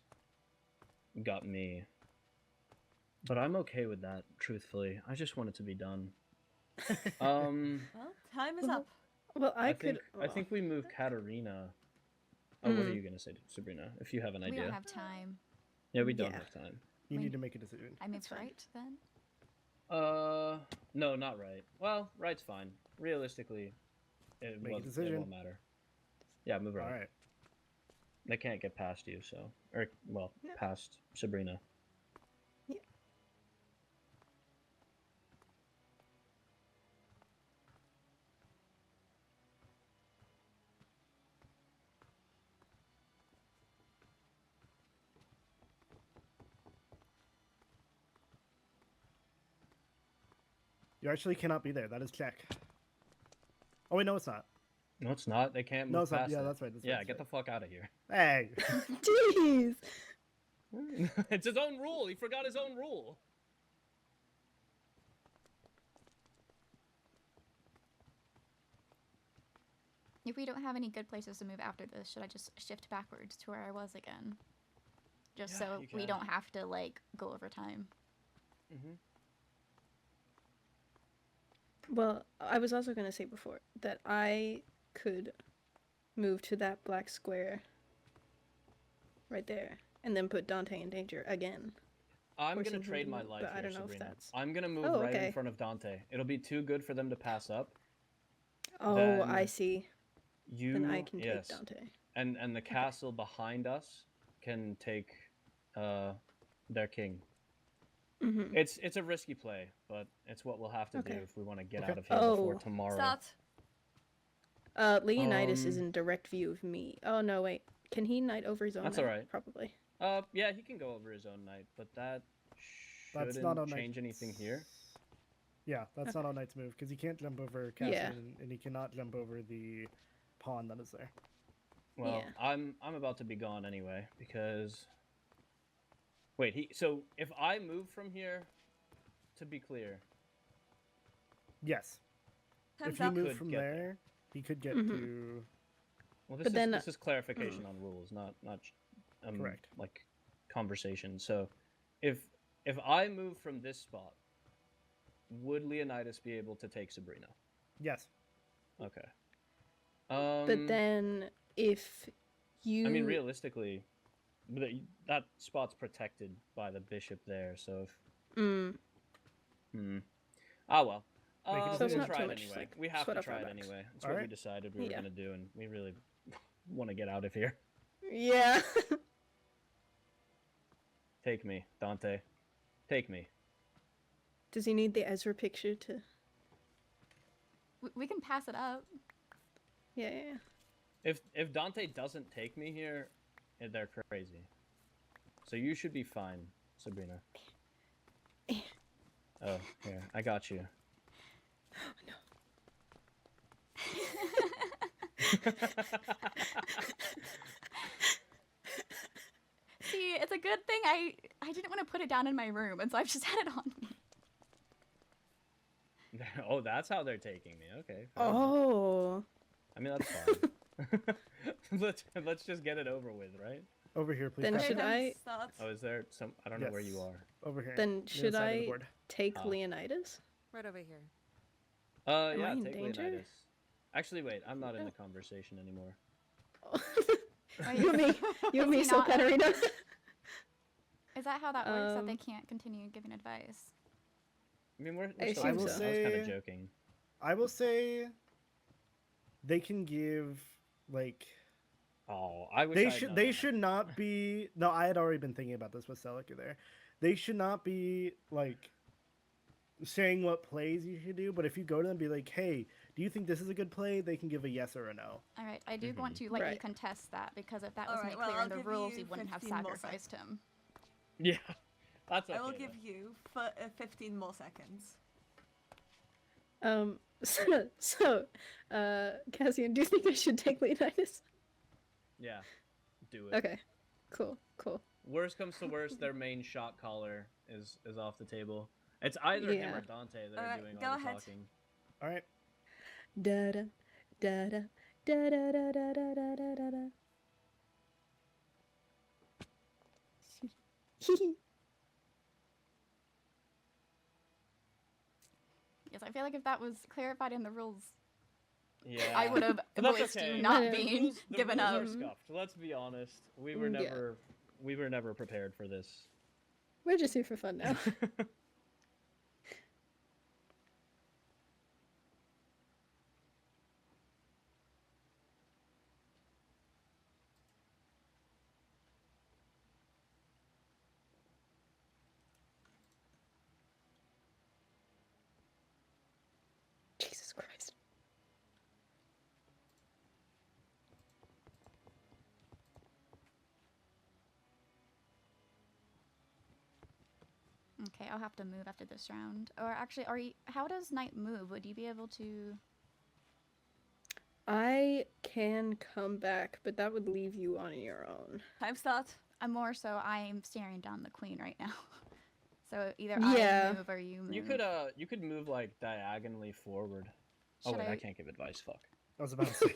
got me. But I'm okay with that, truthfully. I just want it to be done. Well, time is up. Well, I could. I think we move Katarina. Oh, what are you gonna say, Sabrina? If you have an We idea. don't have time. Yeah, we don't Yeah. have time. You Wait. need to make a decision. I moved right then. No, not right. Well, right's fine. Realistically, it Make a won't, it decision. won't matter. Yeah, move right. All right. They can't get past you, so well, No. past Sabrina. Yeah. You actually cannot be there. That is check. Oh wait, no, it's not. No, it's not. They can't move No, it's not. past Yeah, it. that's right. That's Yeah, right, get that's the fuck out of here. right. Hey. Jeez. It's his own rule. He forgot his own rule. If we don't have any good places to move after this, should I just shift backwards to where I was again? Just Yeah, so you we can. don't have to, like, go over time. Mm-hmm. Well, I was also going to say before that I could move to that black square right there and then put Dante in danger again. I'm Or gonna something trade my like that, life but I here, don't know if Sabrina. that's- I'm gonna move Oh, right in okay. front of Dante. It'll be too good for them to pass up. Oh, Then I see. You, Then I can yes, take Dante. and the castle behind us can take their king. Mm-hmm. It's a risky play, but it's what we'll have to do Okay. if we want to get Okay. out of here before Oh. tomorrow. Start. Leonidas is in direct view of me. Oh, no, wait. Can he knight over his own That's knight? alright. Probably. Yeah, he can go over his own knight, but that That's shouldn't not on change anything here. Yeah, that's not on Knight's move because he can't jump over Cassian Yeah. and he cannot jump over the pawn that is there. Well, Yeah. I'm about to be gone anyway because. Wait, so if I move from here, to be clear, Yes. Time's If he up. moved Could from get there, he could get Mhm. to. well, this But is then, this is clarification on rules, not Correct. like conversation. So, if I move from this spot, would Leonidas be able to take Sabrina? Yes. Okay. But then, if you... I mean, realistically, that spot's protected by the bishop there. So if Ah well. Make a So it's We'll not try too it much, anyway. like, We have sweat to off our try it backs. anyway. It's what we Alright. decided we were Yeah. gonna do, and we really want to get out of here. Yeah. Take me, Dante. Take me. Does he need the Ezra picture to... We can pass it up. Yeah. If Dante doesn't take me here, they're crazy. So you should be fine, Sabrina. Oh, here, I got you. See, it's a good thing I didn't want to put it down in my room, and so I've just had it on me. Oh, that's how they're taking me. Okay. fair enough. Oh. I mean, that's fine. let's just get it over with, right? Over here, please. Then Cassian. should I- Start. Oh, is there some? I don't know where you Yes. are. Over here. Then the should other side of the I board. take Ah. Leonidas? Right over here. Am Yeah, I in take danger? Leonidas. Actually, wait, I'm not in Yeah. the conversation anymore. Are You and me. You and me, Is he so not? Katarina. Is that how that works? That they Um, can't continue giving advice? I mean, we're I still assume I was so. kind of Say- joking. I will say they can give like Oh, I wish they I'd should known they that. should not be. No, I had already been thinking about this with Celica there. They should not be like saying what plays you should do, but if you go to them and be like, hey, do you think this is a good play? They can give a yes or a no. All right, I do want to let you Right. contest that because if that was Alright, made well, clear I'll in the give rules, you you wouldn't have 15 more sacrificed him. Yeah, that's okay. I will though. give you 15 more seconds. Cassian, do you think I should take Leonidas? Yeah, do it. Okay. Cool. Worst comes to worst, their main shot caller is off the table. It's either him Yeah. or Dante that are Alright, doing go all the ahead. talking. All right. Da da da da da da da da da da da da da. Yes, I feel like if that was clarified in the rules, Yeah, I would have But that's voiced okay. you not The being the given rules up. are scuffed. Let's be honest. We were Yeah. never prepared for this. We're just here for fun now. Jesus Christ. Okay, I'll have to move after this round. Or actually, how does Knight move? Would you be able to? I can come back, but that would leave you on your own. Time start. I'm more so I'm staring down the queen right now. So either Yeah. I move or you move. You could move like diagonally forward. Oh Should wait, I can't give advice. Fuck. I was about to say.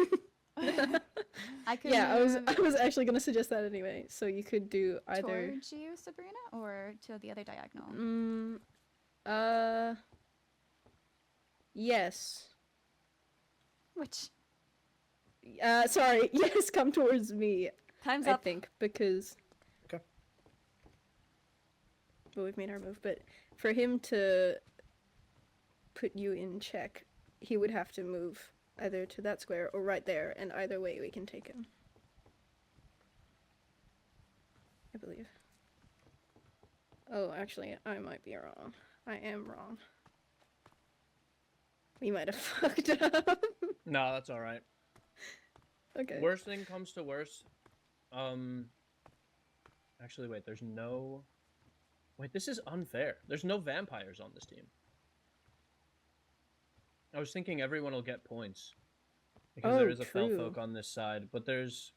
I could Yeah, move I was actually gonna suggest that anyway. So you could do either. towards you, Sabrina, or to the other diagonal. Yes. Which Sorry. Yes, come towards me. Time's I up. think because. Okay. Well, we've made our move, but for him to put you in check, he would have to move either to that square or right there, and either way we can take him. I believe. Oh, actually, I might be wrong. I am wrong. We might have fucked up. No, that's all right. Okay. Worst thing comes to worst. Actually, wait. There's no. Wait, this is unfair. There's no vampires on this team. I was thinking everyone will get points because there is a true. Felfolk on this side, but there's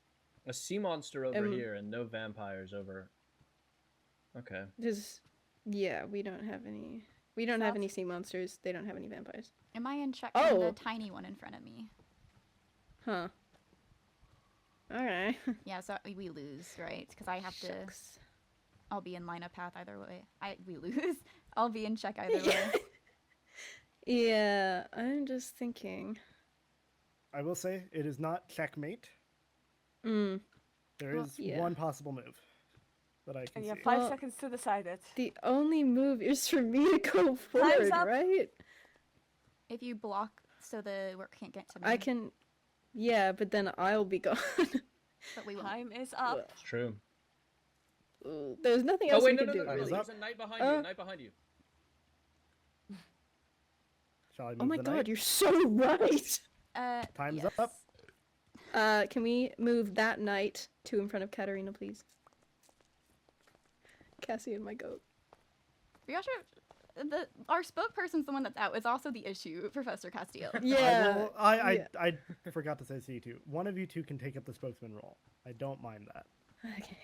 a sea monster over here and no vampires over. Okay. Yeah, we don't have any. We don't have South? any sea monsters. They don't have any vampires. am I in check Oh. on the tiny one in front of me? Huh. Alright. Yeah, so we lose, right? Because I have to. Shucks. I'll be in line of path either way. We lose. I'll be in check either way. Yeah, I'm just thinking. I will say it is not checkmate. Mm. There Well, is yeah. one possible move that I can And you have see. 5 Well- seconds to decide it. The only move is for me to go forward, up. right? If you block so the work can't get to me. I can. Yeah, but then I'll be gone. But we won't. Time is up. It's true. Ooh, there's nothing Oh else wait, we no, could no, do, no, no. really. Time's There's a knight behind Oh. you. Knight behind you. Shall I move Oh my the god, knight? you're so right! Time's yes. up. Can we move that knight to in front of Katarina, please? Cassian, my goat. Our spokesperson's the one that's out. It's also the issue, Professor Castiel. Yeah. I forgot to say to you two. One of you two can take up the spokesman role. I don't mind that. Okay.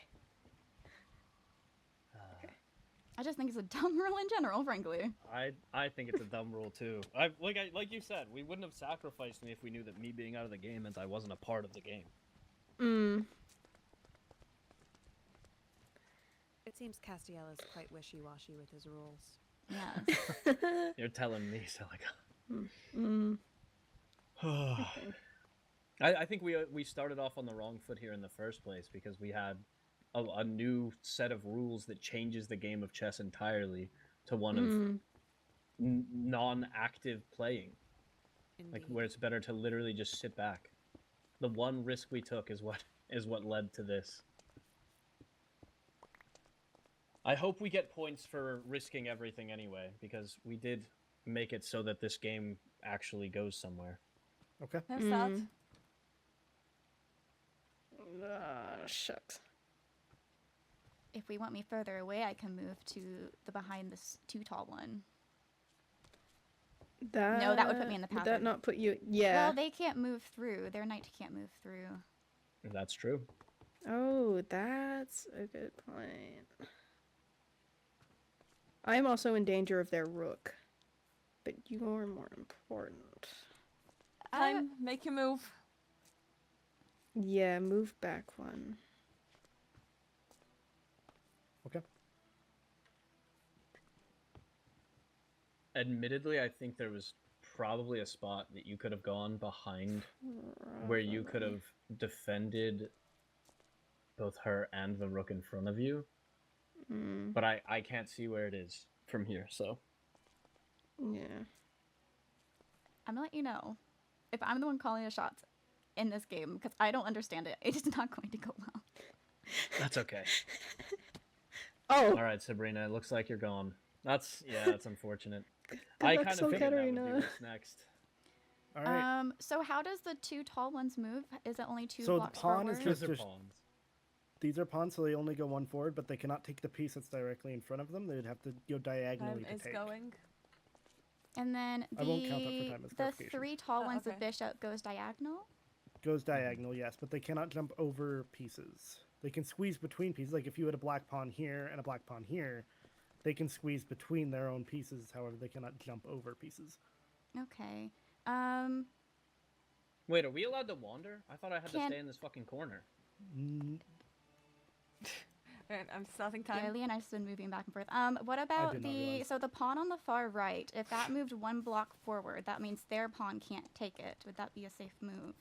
I just think it's a dumb rule in general, frankly. I think it's a dumb rule too. Like you said, we wouldn't have sacrificed me if we knew that me being out of the game meant I wasn't a part of the game. Mm. It seems Castiel is quite wishy-washy with his rules. Yes. You're telling me, Celica. Mm. I think we started off on the wrong foot here in the first place because we had a new set of rules that changes the game of chess entirely to one of non-active playing. Like Indeed. where it's better to literally just sit back. The one risk we took is what led to this. I hope we get points for risking everything anyway, because we did make it so that this game actually goes somewhere. Okay. Time start. Shucks. If we want me further away, I can move to the behind this too tall one. No, that would put me in the path Would that of- not put you? Yeah. Well, they can't move through. Their knight can't move through. That's true. Oh, that's a good point. I'm also in danger of their rook, but you're more important. Time. Make your move. Yeah, move back one. Okay. Admittedly, I think there was probably a spot that you could have gone behind where you could have defended both her and the rook in front of you. But I can't see where it is from here, so. Yeah. I'm gonna let you know if I'm the one calling the shots in this game because I don't understand it. It is not going to go well. That's okay. Oh, Alright, Sabrina, it looks like you're gone. That's unfortunate. good I luck, kind Soul of figured that would be Katarina. what's next. All right. So how does the two tall ones move? Is it only two So the blocks pawn is forward? just- Because they're pawns. These are pawns, so they only go one forward, but they cannot take the piece that's directly in front of them. They'd have to go diagonally Time to is take. going. And then I won't count that for time as the clarification. 3 tall Oh, ones with okay. bishop goes diagonal. Goes diagonal, yes, but they cannot jump over pieces. They can squeeze between pieces. Like if you had a black pawn here and a black pawn here, they can squeeze between their own pieces. However, they cannot jump over pieces. Okay. Wait, are we allowed to wander? I thought I had to Can- stay in this fucking corner. Alright, I'm starting Yeah, time. Lee and I've just been moving back and forth. What about did not the realize. so the pawn on the far right? If that moved 1 block forward, that means their pawn can't take it. Would that be a safe move?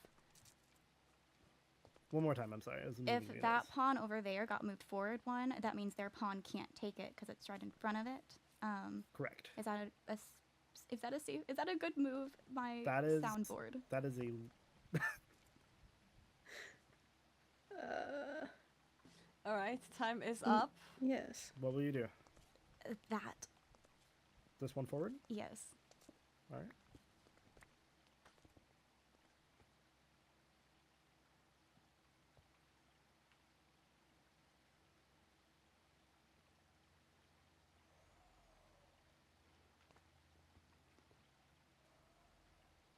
One more time, I'm sorry. I was moving If the that others. pawn over there got moved forward 1, that means their pawn can't take it because it's right in front of it. Correct. Is that is that a safe? Is that a good move? My That is- soundboard. That is a Alright, time is up. Yes. what will you do? That This one forward? yes. All right.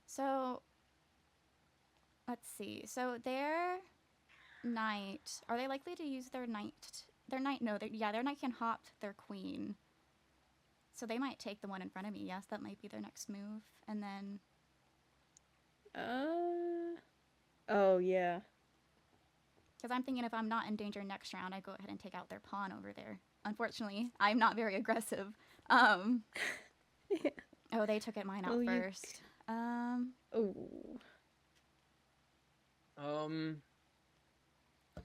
So let's see. So their knight, are they likely to use their knight? Their knight, no, their knight can hop their queen. So they might take the one in front of me. Yes, that might be their next move. And then Oh yeah. because I'm thinking if I'm not in danger next round, I go ahead and take out their pawn over there. Unfortunately, I'm not very aggressive. Oh, they took it mine out Well, you- first. Oh.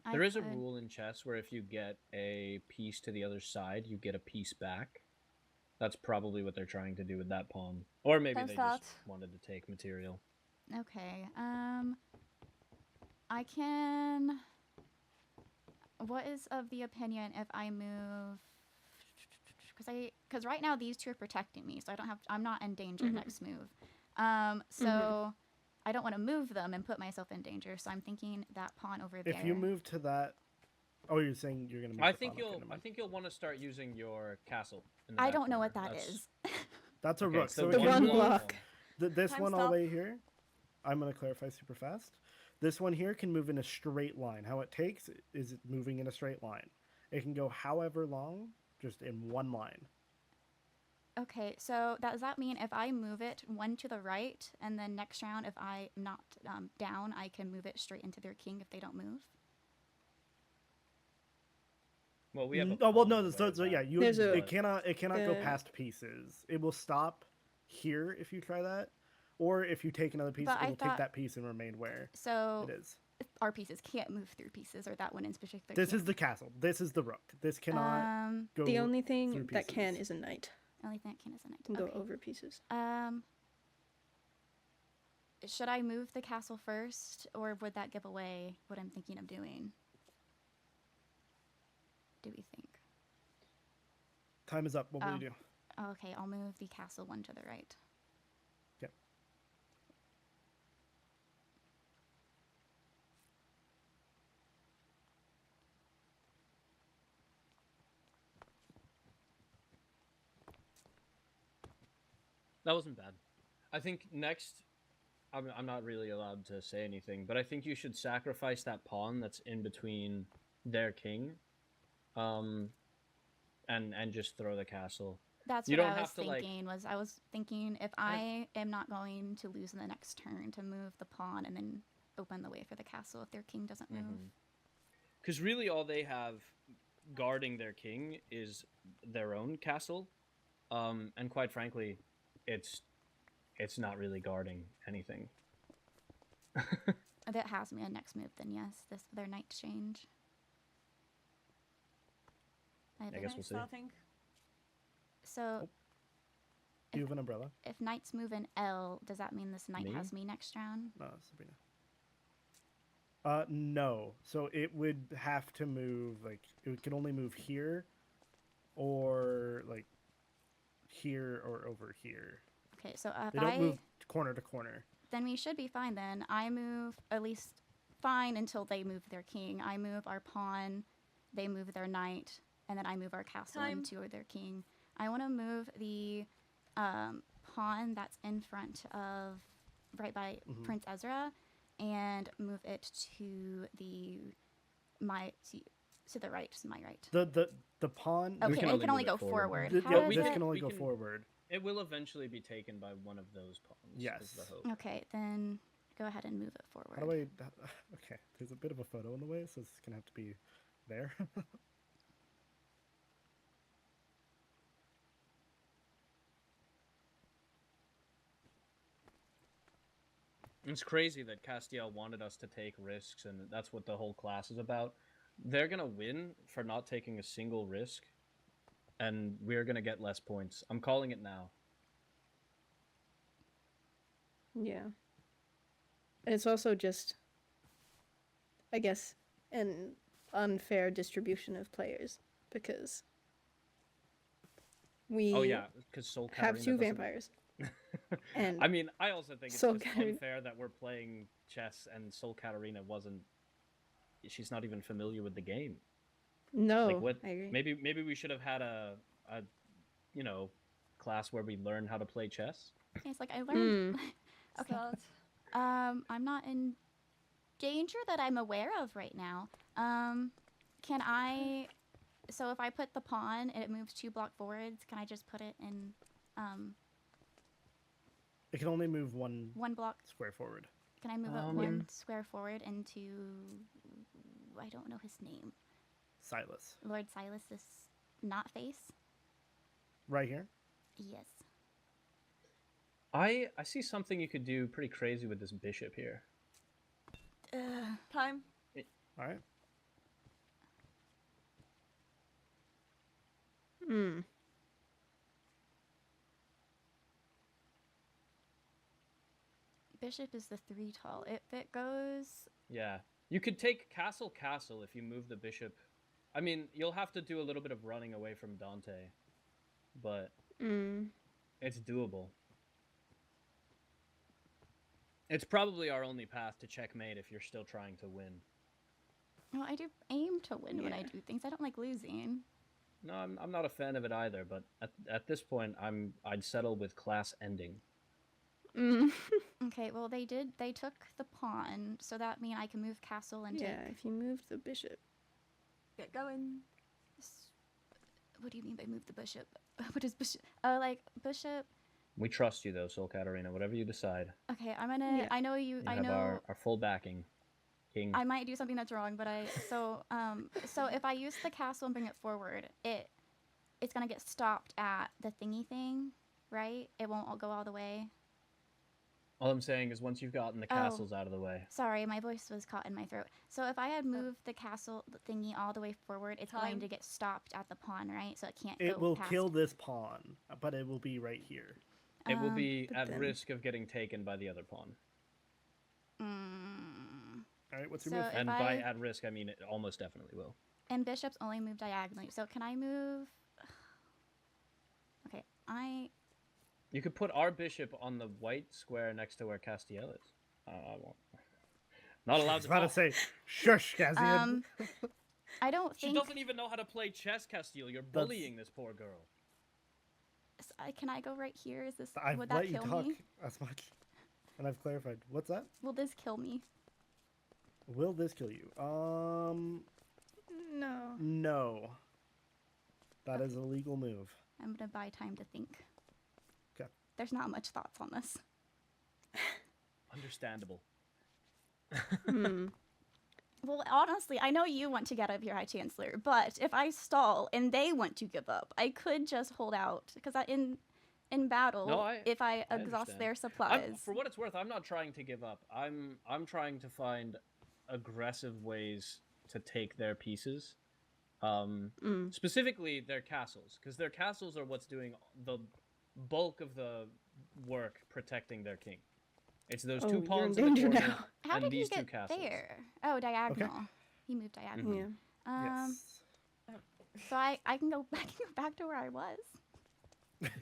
I There is a could- rule in chess where if you get a piece to the other side, you get a piece back. That's probably what they're trying to do with that pawn. Or maybe Time's they start. just wanted to take material. Okay. I can. What is of the opinion if I move? Because right now these 2 are protecting me, so I don't have. I'm not in danger next move. So I don't want to move them and put myself in danger. So I'm thinking that pawn over there. If you move to that, oh, you're saying you're gonna move. I the think pawn. Okay, you'll. never I mind. think you'll want to start using your castle. In the I back don't know corner. what that That's- is. That's a okay, rook. so So The if you one move block. this Time one all stop. the way here, I'm gonna clarify super fast. This one here can move in a straight line. How it takes is it moving in a straight line. It can go however long, just in one line. Okay, so does that mean if I move it 1 to the right, and then next round if I'm not down, I can move it straight into their king if they don't move? Well, we have. A Oh well, pawn no. in the So, way of so that. yeah, you There's a- it cannot go the- past pieces. It will stop here if you try that, or if you take another piece, But it I will take thought- that piece and remain where So it is. our pieces can't move through pieces, or that one in particular. This can't. is the castle. This is the rook. This cannot go. The only thing through that can pieces. is a knight. Only thing that can is a knight. Can go Okay. over pieces. Should I move the castle first, or would that give away what I'm thinking of doing? Do we think? Time is up. What will Oh. you do? Okay, I'll move the castle 1 to the right. Yep. That wasn't bad. I think next, I'm not really allowed to say anything, but I think you should sacrifice that pawn that's in between their king, and just throw the castle. That's You what don't I was have to, like- thinking. I was thinking if I am not going to lose in the next turn, to move the pawn and then open the way for the castle if their king doesn't move. Because really, all they have guarding their king is their own castle, and quite frankly, it's not really guarding anything. That has me a next move. Then yes, their knight change. I guess Time we'll see. starting. So Do you have an umbrella? if knights move in L, does that mean this knight Me? has me next round? No, Sabrina. No. So it would have to move like it can only move here, or like here or over here. Okay, so if They don't I move corner to corner. then we should be fine. Then I move at least fine until they move their king. I move our pawn, they move their knight, and then I move our castle Time. into their king. I want to move the pawn that's in front of, right by Prince Ezra, and move it to the right, to my right. The pawn. Okay, can it only can only move go it forward. forward. How Yeah, does this it- can only We go can- forward. It will eventually be taken by one of those pawns. Yes. Is the hope. Okay, then go ahead and move it forward. How do I? Okay, there's a bit of a photo in the way, so it's gonna have to be there. It's crazy that Castiel wanted us to take risks, and that's what the whole class is about. They're gonna win for not taking a single risk, and we're gonna get less points. I'm calling it now. Yeah. And it's also just, I guess, an unfair distribution of players because we Oh yeah, because Soul have Katarina two doesn't- vampires. And I mean, I also think it's Soul just Katarina- unfair that we're playing chess and Soul Katarina wasn't. She's not even familiar with the game. no, Like what? I agree. Maybe we should have had a class where we learn how to play chess. It's like I learned. Okay. Start. I'm not in danger that I'm aware of right now. Can I? So if I put the pawn and it moves 2 block forwards, can I just put it in It can only move one 1 block? square forward. Can I move it 1 square forward into? I don't know his name. Silas, Lord Silas's not face. right here. Yes. I see something you could do pretty crazy with this bishop here. Time. All right. Hmm. Bishop is the 3 tall. If it goes, Yeah, you could take castle if you move the bishop. I mean, you'll have to do a little bit of running away from Dante, but it's doable. It's probably our only path to checkmate if you're still trying to win. well, I do aim to win when I Yeah. do things. I don't like losing. No, I'm not a fan of it either, but at this point, I'd settle with class ending. Okay, well they took the pawn, so that means I can move castle and Yeah, take. if you move the bishop. Get going. What do you mean by move the bishop? What is bishop? Oh, like bishop. We trust you though, Soul Katarina. Whatever you decide, Okay, I'm gonna. Yeah. I know you. you I have know. our full backing, King. I might do something that's wrong, but so if I use the castle and bring it forward, it's gonna get stopped at the thingy thing, right? It won't all go all the way. All I'm saying is once you've gotten the Oh. castles out of the way. Sorry, my voice was caught in my throat. So if I had moved the castle thingy all the way forward, it's going Time. to get stopped at the pawn, right? So it can't It go will past. kill this pawn, but it will be right here. It will be but at then- risk of getting taken by the other pawn. All right, what's your So move? if And by I- at risk, I mean it almost definitely will. And bishops only move diagonally. So can I move? Okay, You could put our bishop on the white square next to where Castiel is. I won't. Not I allowed was to about to talk. say, shush, Cassian. I don't She think. doesn't even know how to play chess, Castiel. You're bullying this poor girl. Can I go right here? Is this? I've Would that let you kill talk me? as much, and I've clarified. What's that? Will this kill me? Will this kill you? No. No. That is a legal move. I'm gonna buy time to think. 'Kay. There's not much thoughts on this. Understandable. Well, honestly, I know you want to get up your High Chancellor, but if I stall and they want to give up, I could just hold out because in battle, No, if I I exhaust understand. their supplies, For what it's worth, I'm not trying to give up. I'm trying to find aggressive ways to take their pieces. Specifically their castles, because their castles are what's doing the bulk of the work protecting their king. It's those Oh, two you're in pawns in the danger corner now. how and did he these two get castles. there? Oh, diagonal. He moved diagonal. Yeah. Yes. So I can go back to where I was.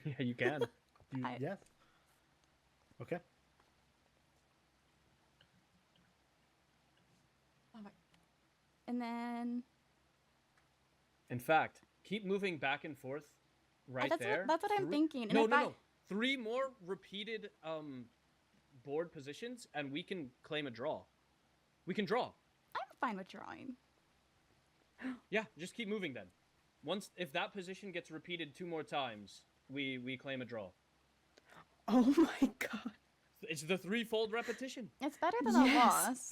Yeah, you can. Yes. Okay. And then In fact, keep moving back and forth right there. that's what I'm thinking. And No, if no, I, no. 3 more repeated board positions, and we can claim a draw. We can draw. I'm fine with drawing. Yeah, just keep moving then. If that position gets repeated 2 more times, we claim a draw. Oh my god. It's the 3-fold repetition. It's better than a loss.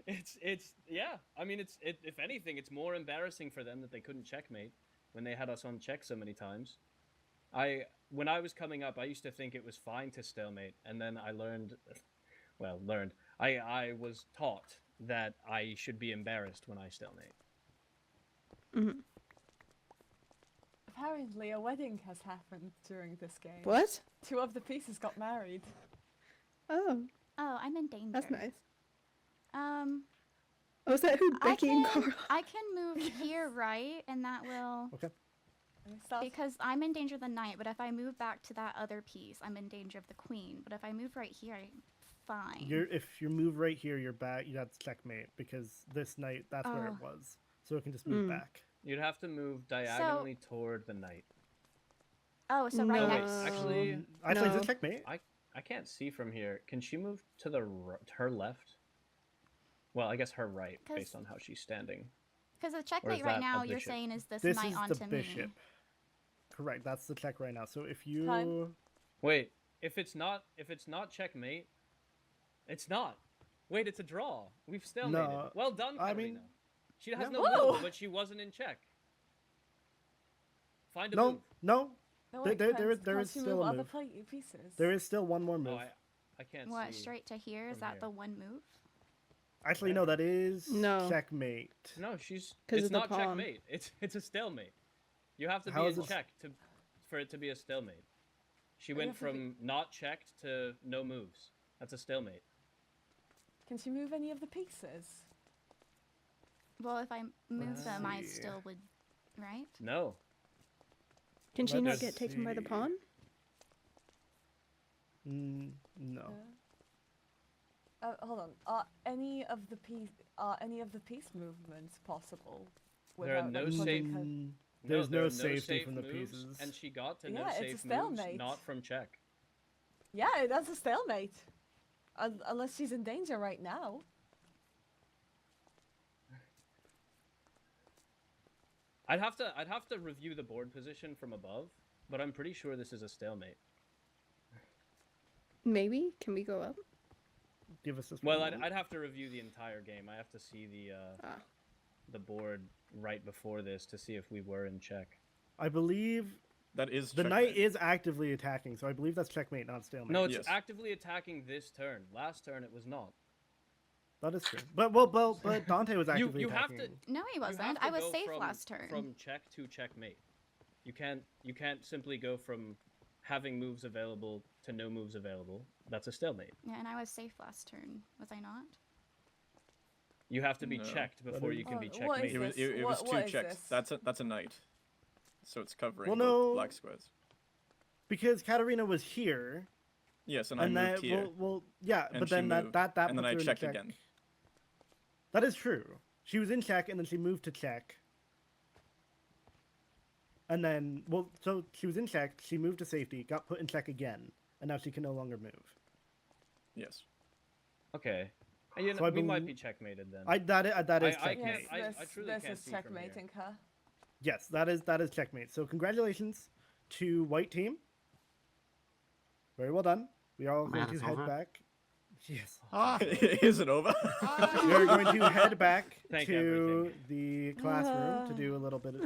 it's yeah. I mean, if anything, it's more embarrassing for them that they couldn't checkmate when they had us on check so many times. When I was coming up, I used to think it was fine to stalemate, and then I I was taught that I should be embarrassed when I stalemate. Mm-hmm. Apparently, a wedding has happened during this game. What? 2 of the pieces got married. Oh, Oh, I'm in danger. that's nice. Um, Oh, is that who Becky and Carl? I can move here, right? And that will... Okay. Because I'm in danger of the knight, but if I move back to that other piece, I'm in danger of the queen. But if I move right here, I'm fine. If you move right here, you're back. That's checkmate because this knight, that's where it was. So it can just move back. You'd have to move diagonally toward the knight. Oh, so right No. next... Actually, Actually, No. it's a checkmate. I can't see from here. Can she move to her left? Well, I guess her right, 'Cause- based on how she's standing. Because the Or is checkmate right that now, a you're bishop? saying is this This knight is onto the me. bishop. Correct. That's the check right now. So if you Time. Wait, if it's not checkmate, it's not. Wait, it's a draw. We've stalemated. No, Well done, I Katarina. mean- She has No. no Whoa. move, but she wasn't in check. Find a no, move. no, No, There- wait, there- can't- there is can't you still move a other move. pieces. there is still one more move. Oh, I can't What, see. straight to here? Is from that here. the one move? Actually, no, that is No. checkmate. No, 'Cause it's of the not pawn. checkmate. It's a stalemate. You have to How be is in it- check for it to be a stalemate. She you went have to be- from not checked to no moves. That's a stalemate. Can she move any of the pieces? Well, if I move Let's them, I see. still would, right? No. Can she not Let's get taken by the see. pawn? No. Hold on. Are any of the piece movements possible? There are without, no like, safe- putting her- There's there no are safety from the moves, pieces. and she got to Yeah, no it's a safe moves, stalemate. not from check. Yeah, that's a stalemate. Unless she's in danger right now. I'd have to review the board position from above, but I'm pretty sure this is a stalemate. Maybe? Can we go up? Give us this. Well, one. I'd have to review the entire game. I have to see Ah. the board right before this to see if we were in check. I believe That is the checkmate. knight is actively attacking, so I believe that's checkmate, not stalemate. No, it's Yes. actively attacking this turn. Last turn it was not. that is true. But Dante was actively you have attacking. to- No, he You have wasn't. to I was go safe from- last turn. From check to checkmate. You can't simply go from having moves available to no moves available. That's a stalemate. Yeah, and I was safe last turn. Was I not? You have to be No. checked before you can be Oh, what is checkmated. It was, this? it was What 2 is checks. this? That's a knight. So it's covering Well, both no. black squares. Because Katarina was here, Yes, and I and moved that here. yeah, and but she then moved, that and then puts I her in checked check. again. That is true. She was in check, and then she moved to check. And then, so she was in check, she moved to safety, got put in check again, and now she can no longer move. Yes. Okay. You know, So I we might bel- be checkmated then. that is I checkmate. can't- Yes, I this, truly this can't is see from here. checkmating her. Yes, that is checkmate. So congratulations to white team. Very well done. We are all going Man, to it's head over? back. Yes. Is it over? We are going to head back Thank to everything. the classroom to do a little bit of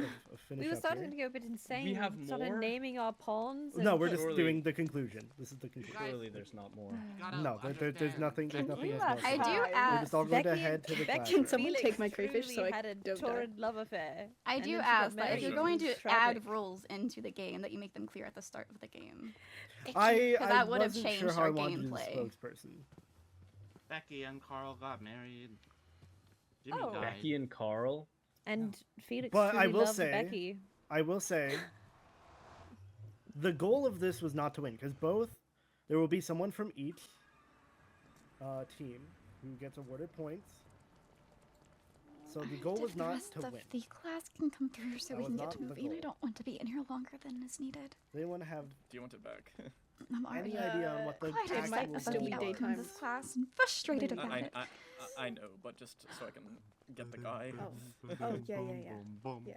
finish We were up starting here. to go a bit insane. have started more? naming our pawns. No, and- we're just Surely- doing the conclusion. This is the conclusion. Surely there's not more. No, there's nothing. There's nothing else. Relax. more I to do do. We're We're ask. just all going to Becky- head to the Becky classroom. and Someone Felix take my crayfish so truly I had a don't die. torrid love affair. I and do then she got ask that if you're married. going to Tragic. add rules into the game, that you make them clear at the start of the game. I 'Cause that would have wasn't changed sure how our I wanted you as gameplay. spokesperson. Becky and Carl got married. Jimmy Oh. died. Becky and Carl. And Felix But I truly will loved say- Becky. I will say, the goal of this was not to win, because there will be someone from each team who gets awarded points. So the goal was The not rest to of win. the class can come through so That we was can get not to the moving. I goal. don't want to be in here longer than is needed. They want to have Do you want it back? I'm already any idea on what the quite actual upset might to still be be out daytime. from this class and frustrated Maybe. about it. I know, but just so I can get the guy. Oh, yeah.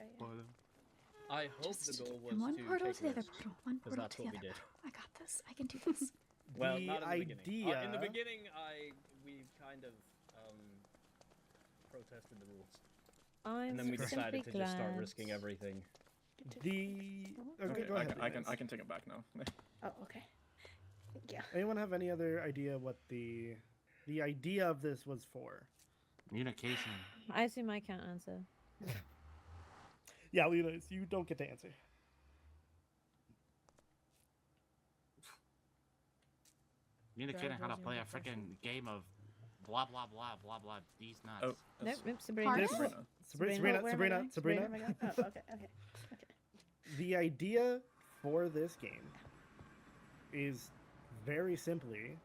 I hope Just the goal was from one to portal take to the other risks, portal, one 'cause portal that's to the what we other did. portal. I got this. I can do this. Well, The not in the beginning. In the idea- beginning, we kind of protested the rules, I'm and then we simply decided to just start glad. risking everything. The okay, Okay, go ahead. I Inez. can take it back now. Oh, okay. Yeah. Anyone have any other idea what the idea of this was for? Communication. I assume I can't answer. Yeah, Leela, you don't get to answer. Communicating how to Brad, play a was your freaking game of blah blah blah blah blah. These nuts. Oh, Nope, nope, Pardon? Sabrina. Sabrina. Sabrina, Oh, where am I Sabrina, going? Sabrina. Where am I going? Oh, okay. The idea for this game is very simply,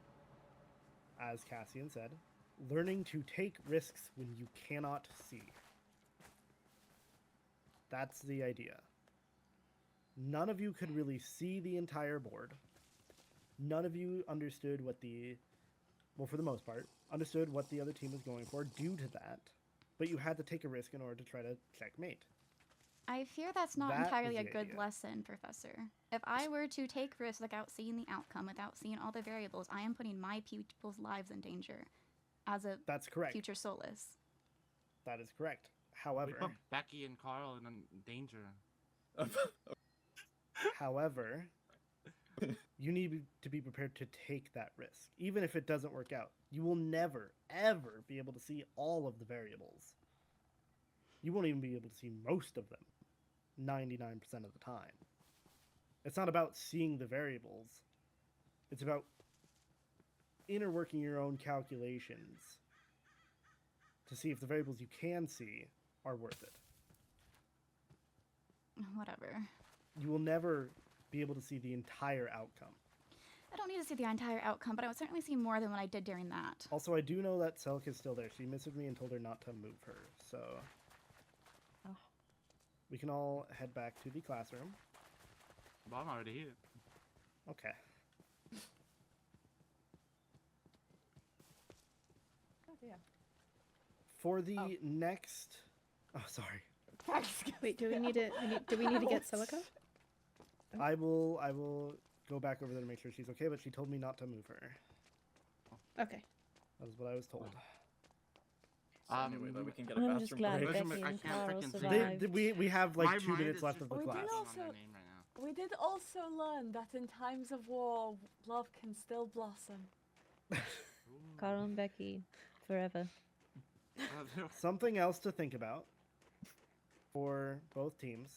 as Cassian said, learning to take risks when you cannot see. That's the idea. None of you could really see the entire board. None of you understood what well, for the most part, understood what the other team was going for due to that, but you had to take a risk in order to try to checkmate. I fear that's not That entirely is a the good idea. lesson, Professor. If I were to take risks without seeing the outcome, without seeing all the variables, I am putting my people's lives in danger as a That's correct. future Solus. That is correct. We However, put Becky and Carl in danger. however, you need to be prepared to take that risk. Even if it doesn't work out, you will never, ever be able to see all of the variables. You won't even be able to see most of them 99% of the time. It's not about seeing the variables. It's about interworking your own calculations to see if the variables you can see are worth it. Whatever. You will never be able to see the entire outcome. I don't need to see the entire outcome, but I would certainly see more than what I did during that. Also, I do know that Selk is still there. She messaged me and told her not to move her, so... Oh. We can all head back to the classroom. Well, I'm already here. Okay. Oh dear. For the next... Oh, sorry. Wait, do we need to get Silica? I will go back over there to make sure she's okay, but she told me not to move her. Okay. That is what I was told. So anyway, though, we can get a I'm just bathroom glad break. Listen, Becky I and can't Carl freaking see. survived. We have My like 2 mind minutes is left just of the We did class. focusing on also- their name right now. We did also learn that in times of war, love can still blossom. Carl and Becky, forever. Something else to think about for both teams.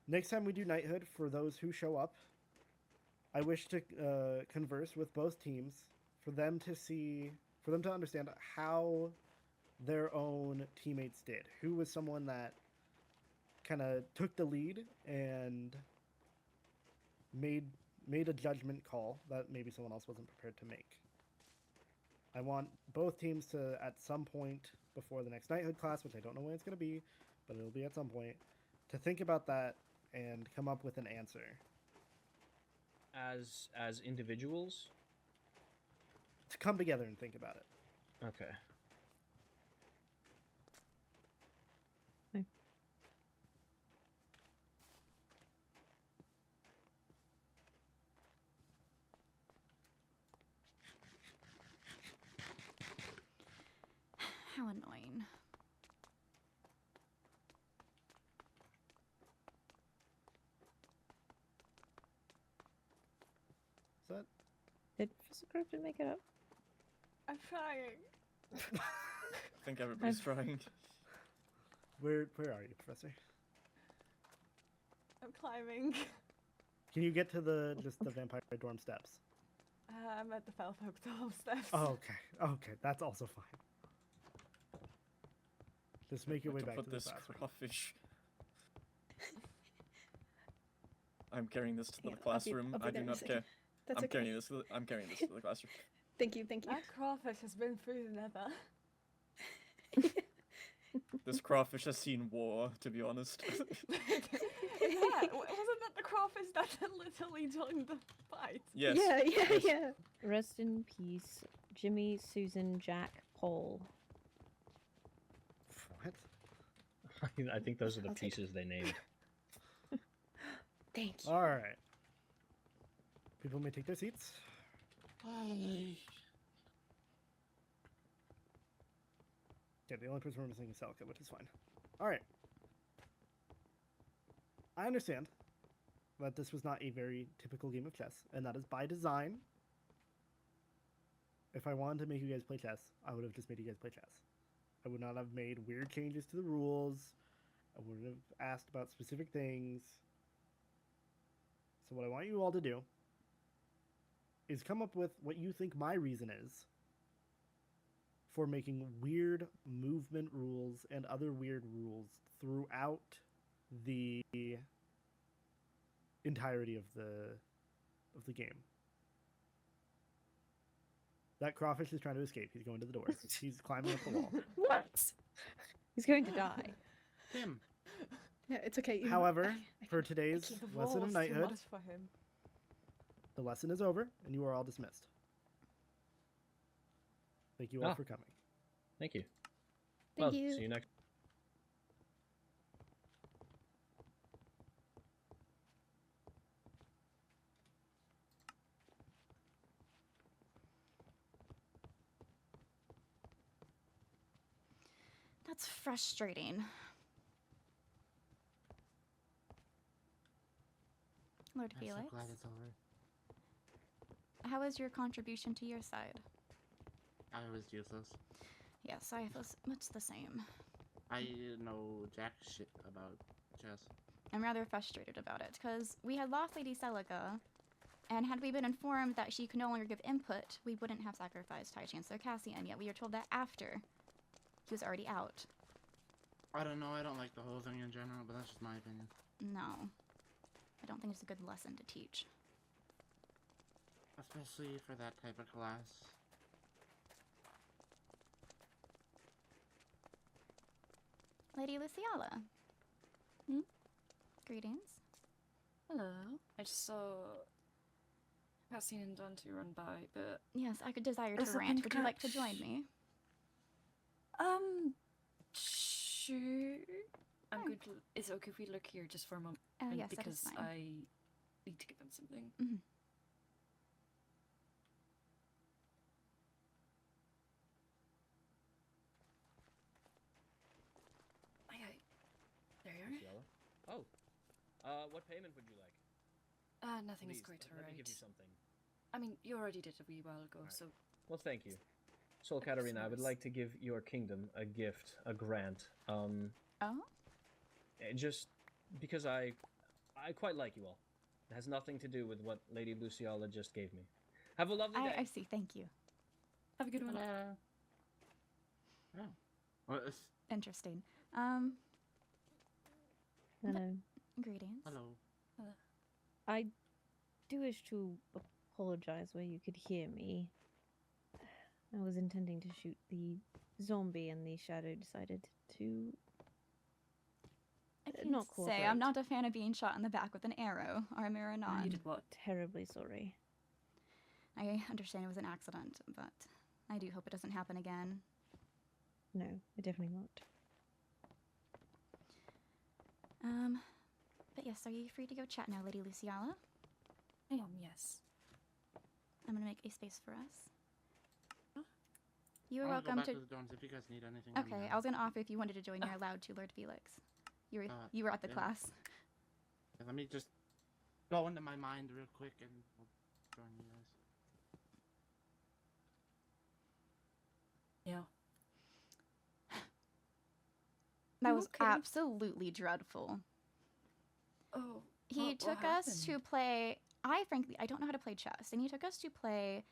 Next time we do Knighthood, for those who show up, I wish to converse with both teams for them to understand how their own teammates did. Who was someone that kind of took the lead and made a judgment call that maybe someone else wasn't prepared to make. I want both teams to, at some point before the next Knighthood class, which I don't know when it's going to be, but it'll be at some point, to think about that and come up with an answer. As individuals? To come together and think about it. Okay. How annoying. Is that? Did Professor Crofton make it up? I'm trying. I think everybody's trying. Where are you, Professor? I'm climbing. Can you get to the vampire dorm steps? I'm at the Felfolk dorm steps. Oh, okay. Okay, that's also fine. Just make your way To back to put the this classroom. crawfish. I'm carrying this to Yeah, the I'll be- classroom. I'll be I there do in a not second. care. That's I'm okay. carrying this. I'm carrying this to the classroom. Thank you. That crawfish has been through the Nether. This crawfish has seen war, to be honest. Yeah, wasn't that the crawfish that literally joined the fight? Yes. Yeah, yes. yeah. Rest in peace, Jimmy, Susan, Jack, Paul. What? I think those are the I'll take pieces they named. Thank you. All right. People may take their seats. Yeah, the only person we're missing is Selka, which is fine. All right. I understand that this was not a very typical game of chess, and that is by design. If I wanted to make you guys play chess, I would have just made you guys play chess. I would not have made weird changes to the rules. I wouldn't have asked about specific things. So what I want you all to do is come up with what you think my reason is for making weird movement rules and other weird rules throughout the entirety of the game. That crawfish is trying to escape. He's going to the door. He's climbing up the wall. What? He's going to die. Tim. Yeah, it's okay. However, I for can- today's The lesson of wall's too knighthood, much for him. the lesson is over, and you are all dismissed. Thank you all Ah. for coming. Thank you. Thank well, you. See you next. That's frustrating. Lord I'm Felix, so glad it's over. how was your contribution to your side? I was useless. Yes, I was much the same. I know jack shit about chess. I'm rather frustrated about it, because we had lost Lady Celica, and had we been informed that she could no longer give input, we wouldn't have sacrificed High Chancellor Cassian, yet we were told that after he was already out. I don't know, I don't like the whole thing in general, but that's just my opinion. No. I don't think it's a good lesson to teach. Especially for that type of class. Lady Lizzaylia. Greetings. Hello. I just saw Cassian and Dante run by, but Yes, I could desire Is to it rant. Would you like to Pinkerch? join me? sure. I'm Fine. going to. Is it okay if we look here just for a moment? Yes, that because is fine. I need to give them something. Mhm. Aye. There you Ciela? Oh. What payment would you like? are. Nothing is Please, quite let me alright. give you something. I mean, you already did a wee while ago, Alright. so Well, thank you. Soul Thank you so Katarina, I would much. like to give your kingdom a gift, a grant. Oh? Just because I quite like you all. It has nothing to do with what Lady Lizzaylia just gave me. Have a lovely day. I see, thank you. have a good one. Oh. Well, it's- Interesting. Hello. Greetings. hello. I do wish to apologize where you could hear me. I was intending to shoot the zombie, and the shadow decided to. I can not say cooperate. I'm not a fan of being shot in the back with an arrow, armor or You not. did what? Terribly sorry. I understand it was an accident, but I do hope it doesn't happen again. No, I definitely won't. But yes, are you free to go chat now, Lady Lizzaylia? I am, yes. I'm gonna make a space for us. Huh? You are I'll go welcome back to. to the dorms if you guys need anything. let me Okay, know. I was gonna offer if you wanted to join, you're allowed to, Lord Felix. You were at the yeah. class. Yeah, let me just go into my mind real quick and we'll join you guys. Yeah. That You was okay? absolutely dreadful. Oh. He what took us to happened? play. I don't know how to play chess, and he took us to play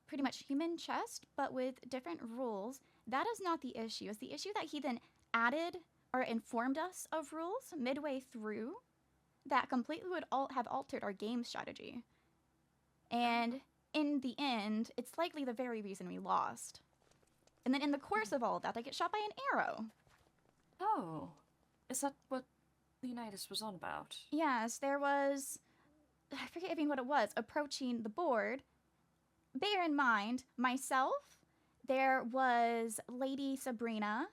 pretty much human chess, but with different rules. That is not the issue. It's the issue that he then added or informed us of rules midway through that completely would have altered our game strategy. And in the end, it's likely the very reason we lost. And then in the course of all of that, I get shot by an arrow. Oh, is that what Leonidas was on about? Yes, there was, I forget even what it was, approaching the board. Bear in mind, myself, there was Lady Sabrina,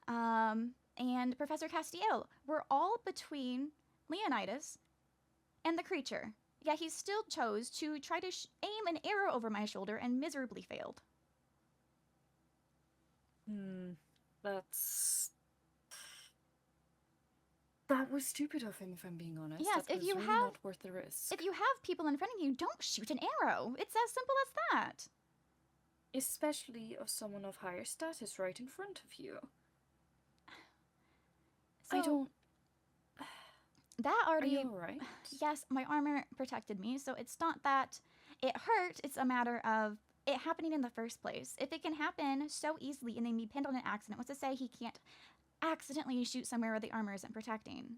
and Professor Castiel. We're all between Leonidas and the creature. Yet he still chose to try to aim an arrow over my shoulder and miserably failed. That was stupid of him, if I'm being honest. Yes, that if was you really have not worth the risk. If you have people in front of you, don't shoot an arrow. It's as simple as that. Especially of someone of higher status right in front of you. So, I don't... That already... Are you alright? Yes, my armor protected me, so it's not that it hurt, it's a matter of it happening in the first place. If it can happen so easily and then be pinned on an accident, what's to say he can't accidentally shoot somewhere where the armor isn't protecting?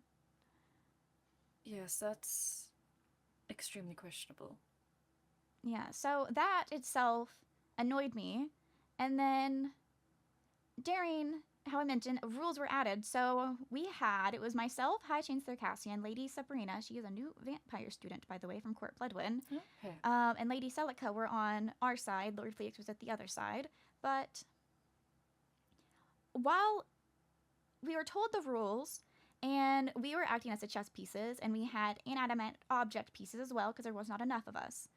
Yes, that's extremely questionable. Yeah, so that itself annoyed me. And then during, how I mentioned, rules were added. So it was myself, High Chancellor Cassian, Lady Sabrina, she is a new vampire student, by the way, from Court Bloodwind, Okay. and Lady Celica were on our side, Lord Felix was at the other side. But while we were told the rules, and we were acting as the chess pieces, and we had inanimate object pieces as well, because there was not enough of us.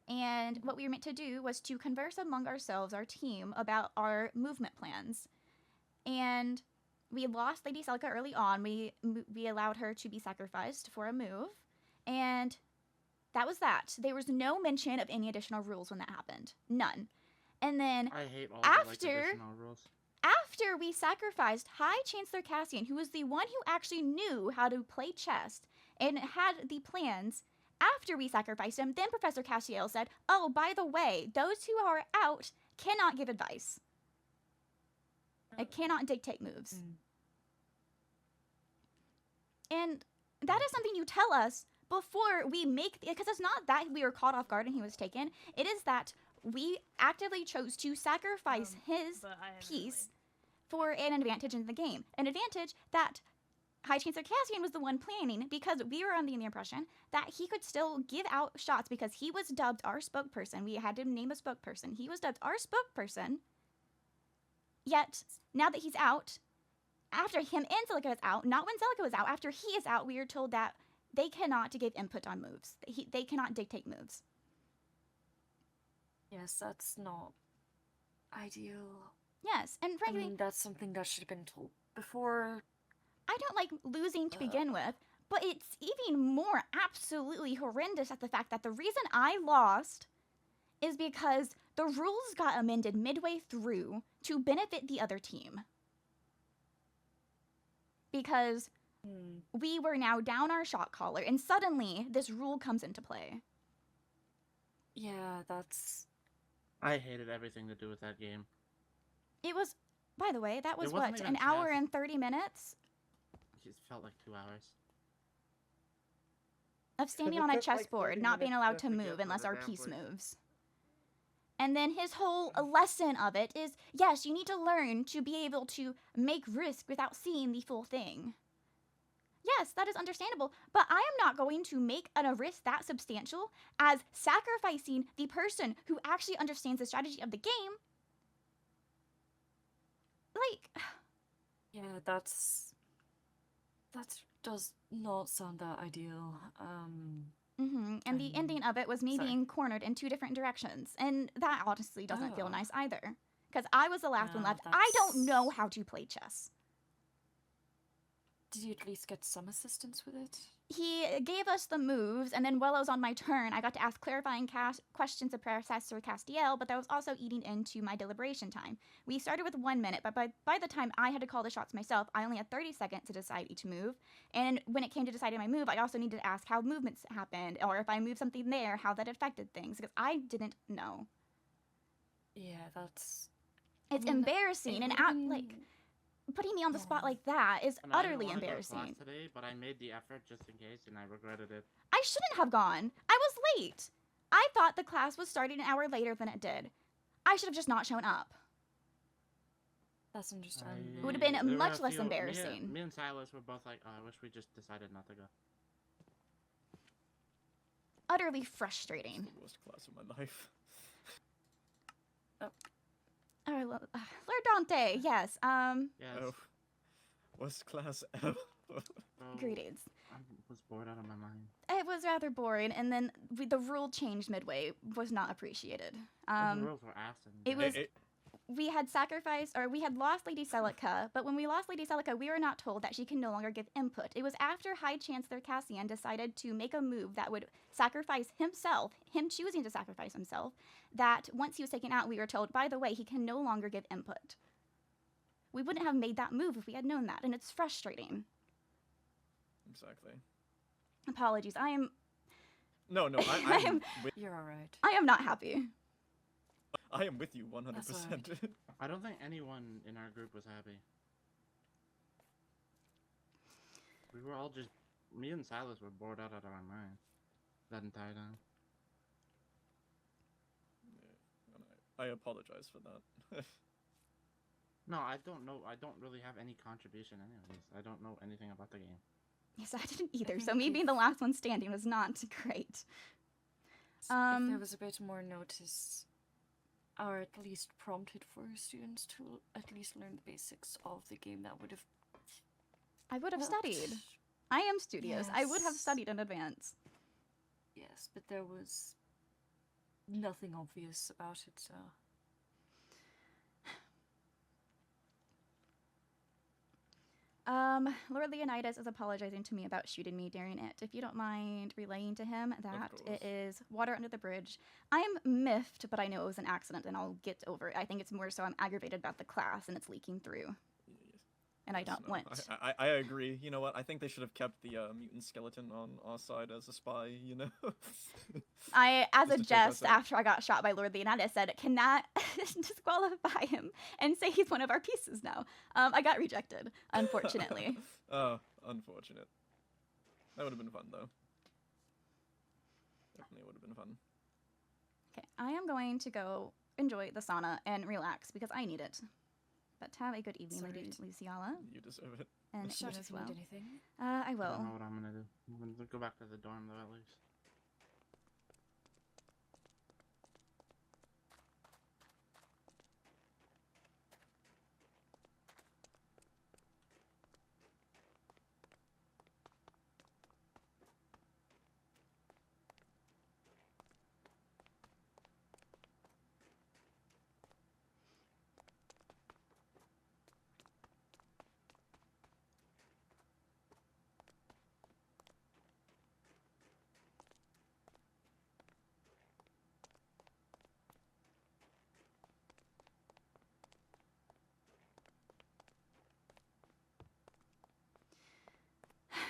And what we were meant to do was to converse among ourselves, our team, about our movement plans. And we lost Lady Celica early on. We allowed her to be sacrificed for a move. And that was that. There was no mention of any additional rules when that happened. None. And then I hate all after... the additional rules. After we sacrificed High Chancellor Cassian, who was the one who actually knew how to play chess and had the plans, after we sacrificed him, then Professor Castiel said, oh, by the way, those who are out cannot give advice. I cannot dictate moves. And that is something you tell us before we make, because it's not that we were caught off guard and he was taken. It is that we actively chose to sacrifice his piece for an advantage in the game. An advantage that High Chancellor Cassian was the one planning, because we were under the impression that he could still give out shots because he was dubbed our spokesperson. We had to name a spokesperson. He was dubbed our spokesperson. Yet, now that he's out, after him and Celica is out, not when Celica was out, after he is out, we are told that they cannot give input on moves. They cannot dictate moves. Yes, that's not ideal. Yes, and frankly... I mean, that's something that should have been told before. I don't like losing to begin with, but it's even more absolutely horrendous at the fact that the reason I lost is because the rules got amended midway through to benefit the other team. Because we were now down our shot caller, and suddenly this rule comes into play. Yeah, that's... I hated everything to do with that game. It was, by the way, that was It wasn't what, even an hour chess. and 30 minutes It felt like 2 hours. of standing it on a took, like, chessboard, 30 not being minutes allowed just to to move get to unless the our damn piece place. moves. And then his whole lesson of it is, yes, you need to learn to be able to make risk without seeing the full thing. Yes, that is understandable, but I am not going to make a risk that substantial as sacrificing the person who actually understands the strategy of the game. Like... Yeah, that does not sound that ideal. And the ending of it was me sorry. being cornered in 2 different directions, and that honestly doesn't feel nice either. Because I was the last one No, left. I don't that's- know how to play chess. Did you at least get some assistance with it? He gave us the moves, and then while I was on my turn, I got to ask clarifying questions of Professor Castiel, but that was also eating into my deliberation time. We started with 1 minute, but by the time I had to call the shots myself, I only had 30 seconds to decide each move. And when it came to deciding my move, I also needed to ask how movements happened, or if I moved something there, how that affected things, because I didn't know. Yeah, that's... It's I mean, embarrassing, it and would've been- like putting me on the spot Yeah. like that is And I didn't utterly wanna go to class embarrassing. today, but I made the effort just in case, and I regretted it. I shouldn't have gone. I was late. I thought the class was starting an hour later than it did. I should have just not shown up. That's understandable. It would have been There were much a less few- embarrassing. Me and Silas were both like, oh, I wish we just decided not to go. Utterly It's frustrating. the worst class of my life. Lord Dante, yes. Yes. Oh. Worst class ever. So, Greetings. I was bored out of my mind. It was rather boring, and then the rule changed midway. Was not appreciated. The rules were ass and It was. It- We had sacrificed, or we had lost Lady Celica, but when we lost Lady Celica, we were not told that she can no longer give input. It was after High Chancellor Cassian decided to make a move that would sacrifice himself, him choosing to sacrifice himself, that once he was taken out, we were told, by the way, he can no longer give input. We wouldn't have made that move if we had known that, and it's frustrating. Exactly. Apologies. I am I'm with, You're alright. I am not happy. I am with you 100%. I don't think anyone in our group was happy. We were all just... Me and Silas were bored out of our minds that entire time. Yeah, and I apologize for that. No, I don't know. I don't really have any contribution anyways. I don't know anything about the game. Yes, I didn't either, so think me being the last one standing was not great. If there was a bit more notice, or at least prompted for students to at least learn the basics of the game, that would have... I would have helped. studied. I am studious. I would have Yes. studied in advance. Yes, but there was nothing obvious about it, so... Lord Leonidas is apologizing to me about shooting me during it. If you don't mind relaying to him that it course. is water under the bridge. I'm miffed, but I know it was an accident and I'll get over it. I think it's more so I'm aggravated about the class and it's leaking through. And I Yes, don't no, want... I agree. You know what? I think they should have kept the mutant skeleton on our side as a spy, you know? I, as a Just to check jest, us out. after I got shot by Lord Leonidas, said, can that disqualify him and say he's one of our pieces now? I got rejected, unfortunately. Oh, unfortunate. That would have been fun, though. Definitely would have been fun. Okay, I am going to go enjoy the sauna and relax because I need it. But have a good evening, Lady Lizzaylia, You deserve it. and Shout you if as you well. need anything. I I will. don't know what I'm gonna do. I'm gonna go back to the dorm though, at least.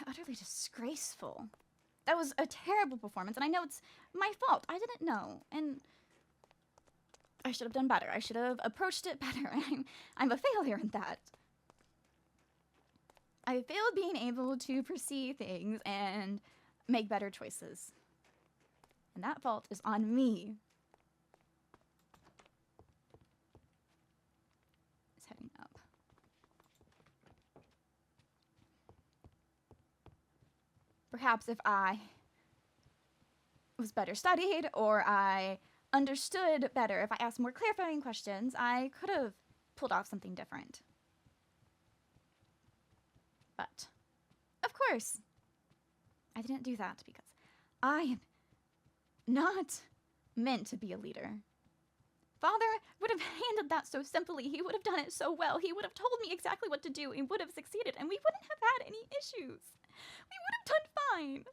Utterly disgraceful. That was a terrible performance, and I know it's my fault. I didn't know, and I should have done better. I should have approached it better. I'm a failure in that. I failed being able to perceive things and make better choices. And that fault is on me. It's heading up. Perhaps if I was better studied or I understood better, if I asked more clarifying questions, I could have pulled off something different. But, of course, I didn't do that because I am not meant to be a leader. Father would have handled that so simply. He would have done it so well. He would have told me exactly what to do and would have succeeded, and we wouldn't have had any issues. We would have done fine.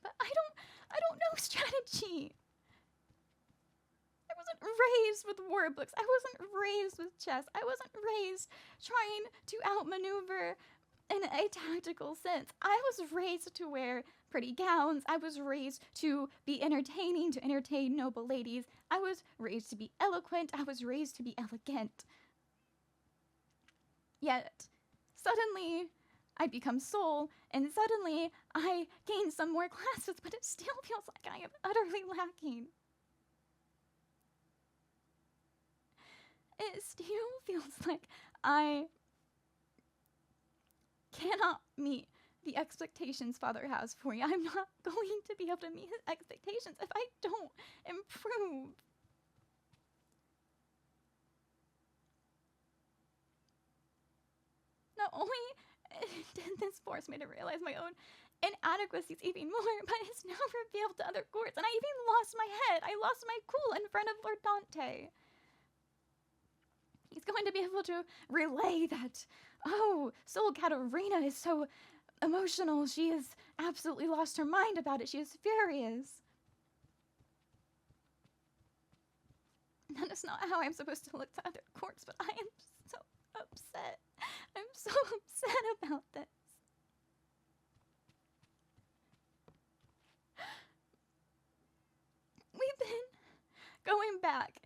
But I don't know strategy. I wasn't raised with war books. I wasn't raised with chess. I wasn't raised trying to outmaneuver in a tactical sense. I was raised to wear pretty gowns. I was raised to be entertaining, to entertain noble ladies. I was raised to be eloquent. I was raised to be elegant. Yet, suddenly, I become soul, and suddenly I gain some more classes, but it still feels like I am utterly lacking. it still feels like I cannot meet the expectations Father has for me. I'm not going to be able to meet his expectations if I don't improve. Not only did this force me to realize my own inadequacies even more, but it's now revealed to other courts, and I even lost my head. I lost my cool in front of Lord Dante. He's going to be able to relay that, oh, Soul Katarina is so emotional. She has absolutely lost her mind about it. She is furious. That is not how I'm supposed to look to other courts, but I am so upset. I'm so upset about this. We've been going back.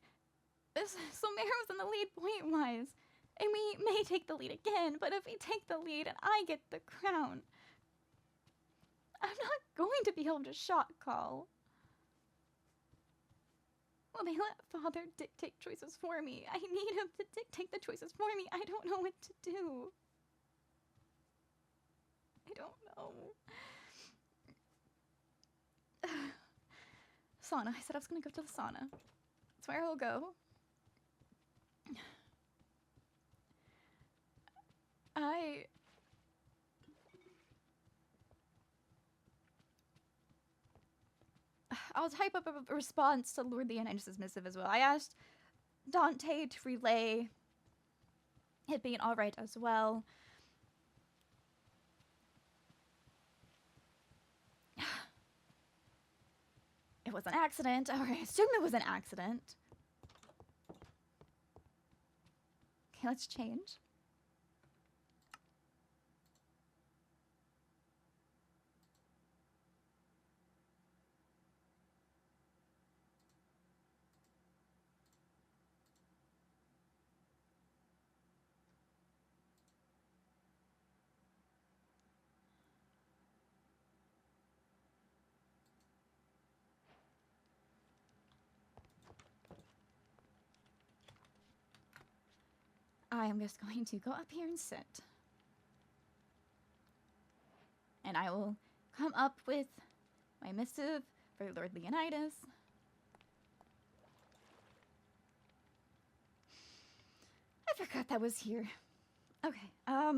Solmera was in the lead point-wise, and we may take the lead again, but if we take the lead and I get the crown, I'm not going to be able to shot call. Will they let Father dictate choices for me? I need him to dictate the choices for me. I don't know what to do. I don't know. Sauna. I said I was going to go to the sauna. That's where I will go. I'll type up a response to Lord Leonidas' missive as well. I asked Dante to relay it being alright as well. It was an accident, or I assume it was an accident. Okay, let's change. I am just going to go up here and sit. And I will come up with my missive for Lord Leonidas. I forgot that was here. Okay, I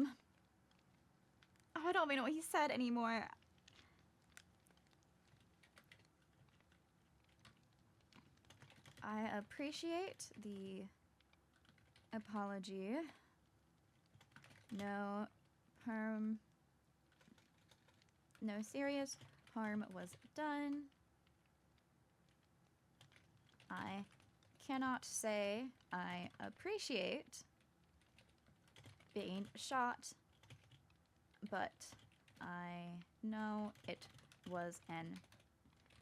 don't even know what he said anymore. I appreciate the apology. No serious harm was done. I cannot say I appreciate being shot, but I know it was an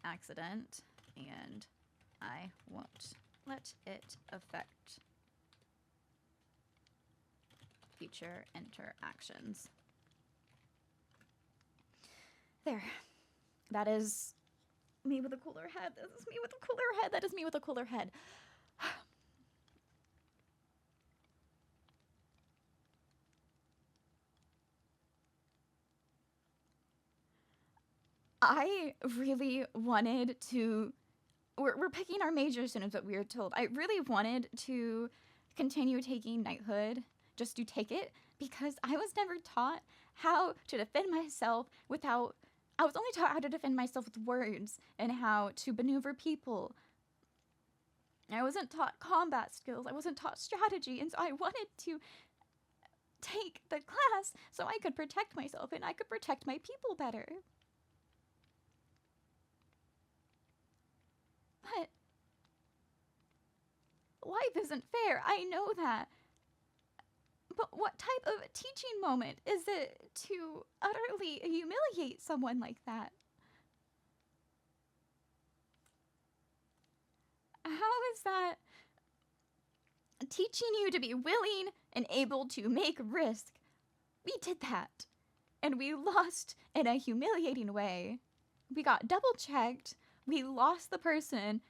accident, and I won't let it affect future interactions. There. That is me with a cooler head. This is me with a cooler head. That is me with a cooler head. I really wanted to... We're picking our major as soon as what we were told. I really wanted to continue taking Knighthood, just to take it, because I was never taught how to defend myself without... I was only taught how to defend myself with words and how to maneuver people. I wasn't taught combat skills. I wasn't taught strategy, and so I wanted to take the class so I could protect myself and I could protect my people better. But life isn't fair. I know that. But what type of teaching moment is it to utterly humiliate someone like that? How is that teaching you to be willing and able to make risk? We did that. And we lost in a humiliating way. We got double checked. We lost the person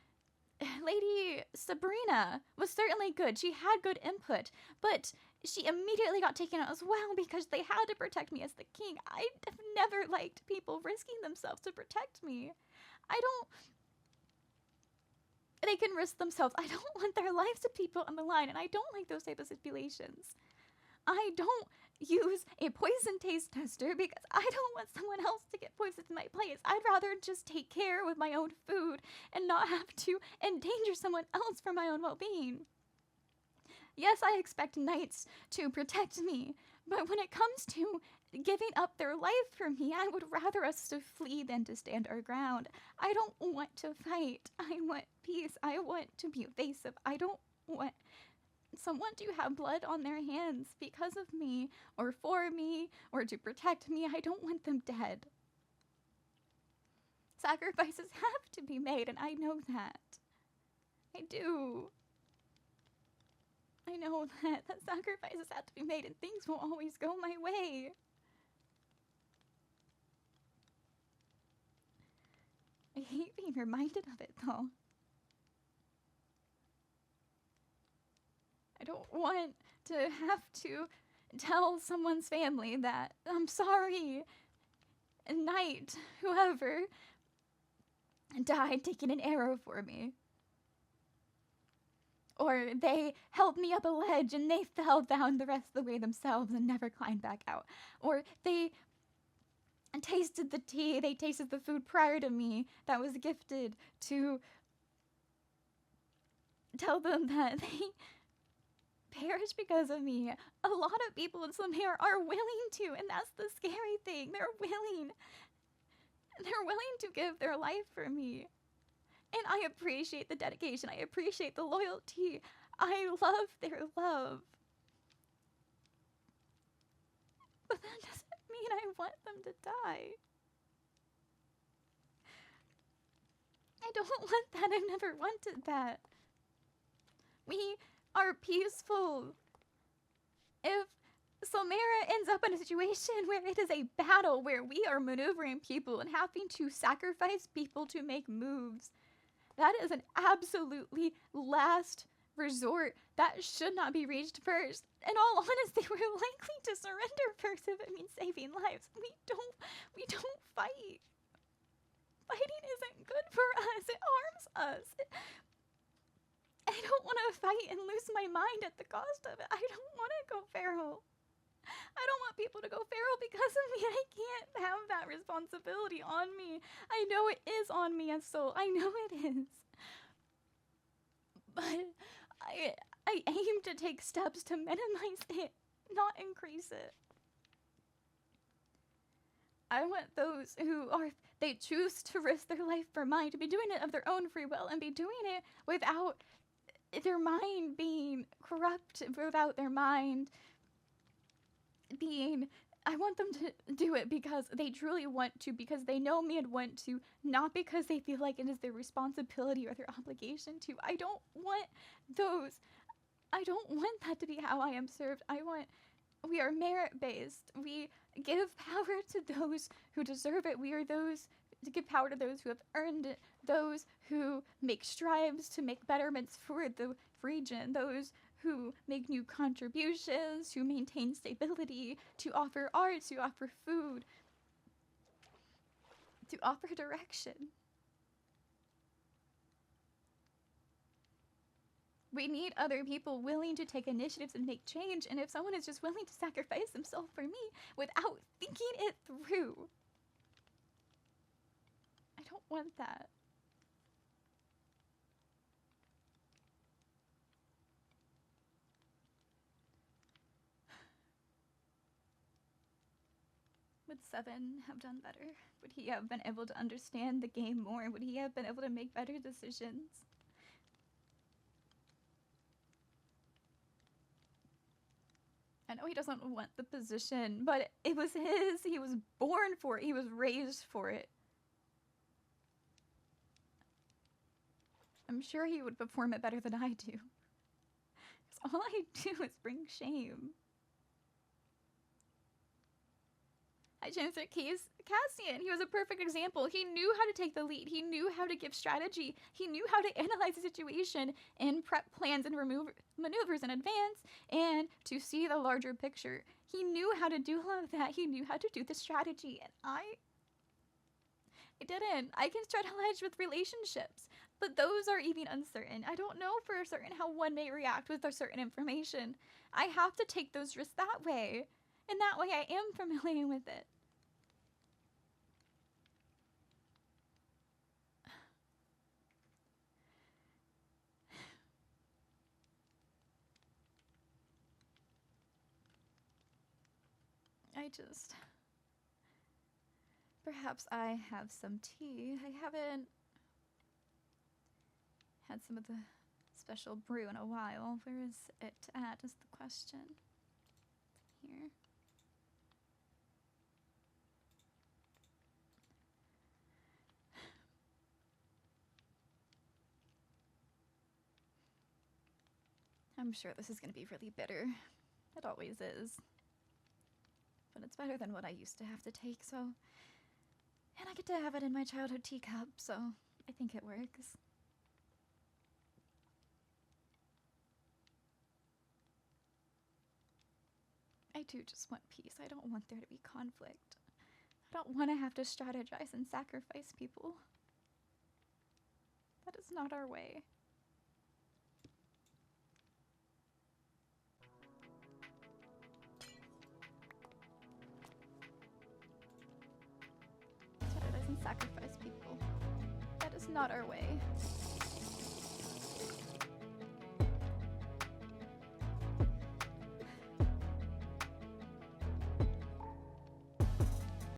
Lady Sabrina was certainly good. She had good input, but she immediately got taken out as well because they had to protect me as the king. I have never liked people risking themselves to protect me. They can risk themselves. I don't want their lives to be put on the line, and I don't like those type of stipulations. I don't use a poison taste tester because I don't want someone else to get poisoned in my place. I'd rather just take care with my own food and not have to endanger someone else for my own well-being. Yes, I expect knights to protect me, but when it comes to giving up their life for me, I would rather us to flee than to stand our ground. I don't want to fight. I want peace. I want to be evasive. I don't want someone to have blood on their hands because of me, or for me, or to protect me. I don't want them dead. Sacrifices have to be made, and I know that. I do. I know that sacrifices have to be made, and things won't always go my way. I hate being reminded of it, though. I don't want to have to tell someone's family that I'm sorry, a knight, whoever, died taking an arrow for me. Or they held me up a ledge and they fell down the rest of the way themselves and never climbed back out. Or they tasted the tea, they tasted the food prior to me that was gifted, to tell them that they perish because of me. A lot of people in Solmera are willing to, and that's the scary thing. They're willing to give their life for me. And I appreciate the dedication. I appreciate the loyalty. I love their love. But that doesn't mean I want them to die. I don't want that. I've never wanted that. We are peaceful. If Solmera ends up in a situation where it is a battle, where we are maneuvering people and having to sacrifice people to make moves, that is an absolutely last resort. That should not be reached first. In all honesty, we're likely to surrender first if it means saving lives. We don't fight. Fighting isn't good for us. It harms us. I don't want to fight and lose my mind at the cost of it. I don't want to go feral. I don't want people to go feral because of me. I can't have that responsibility on me. I know it is on me as soul. I know it is. But I aim to take steps to minimize it, not increase it. I want those who they choose to risk their life for mine to be doing it of their own free will and be doing it without their mind being corrupt, without their mind being, I want them to do it because they truly want to, because they know me and want to, not because they feel like it is their responsibility or their obligation to. I don't want that to be how I am served. We are merit-based. We give power to those who deserve it. We are those to give power to those who have earned it, those who make strives to make betterments for the region, those who make new contributions, who maintain stability, to offer art, to offer food, to offer direction. We need other people willing to take initiatives and make change, and if someone is just willing to sacrifice themselves for me without thinking it through, I don't want that. Would Seven have done better? Would he have been able to understand the game more? Would he have been able to make better decisions? I know he doesn't want the position, but it was his. He was born for it. He was raised for it. I'm sure he would perform it better than I do. 'Cause all I do is bring shame. Chancellor Cassian. He was a perfect example. He knew how to take the lead. He knew how to give strategy. He knew how to analyze the situation and prep plans and maneuvers in advance and to see the larger picture. He knew how to do all of that. He knew how to do the strategy. And I didn't. I can strategize with relationships, but those are even uncertain. I don't know for certain how one may react with a certain information. I have to take those risks that way. And that way I am familiar with it. Perhaps I have some tea. I haven't had some of the special brew in a while. Where is it at is the question. Here. I'm sure this is going to be really bitter. It always is. But it's better than what I used to have to take, so... And I get to have it in my childhood teacup, so I think it works. I do just want peace. I don't want there to be conflict. I don't want to have to strategize and sacrifice people. That is not our way. Strategize and sacrifice people. That is not our way.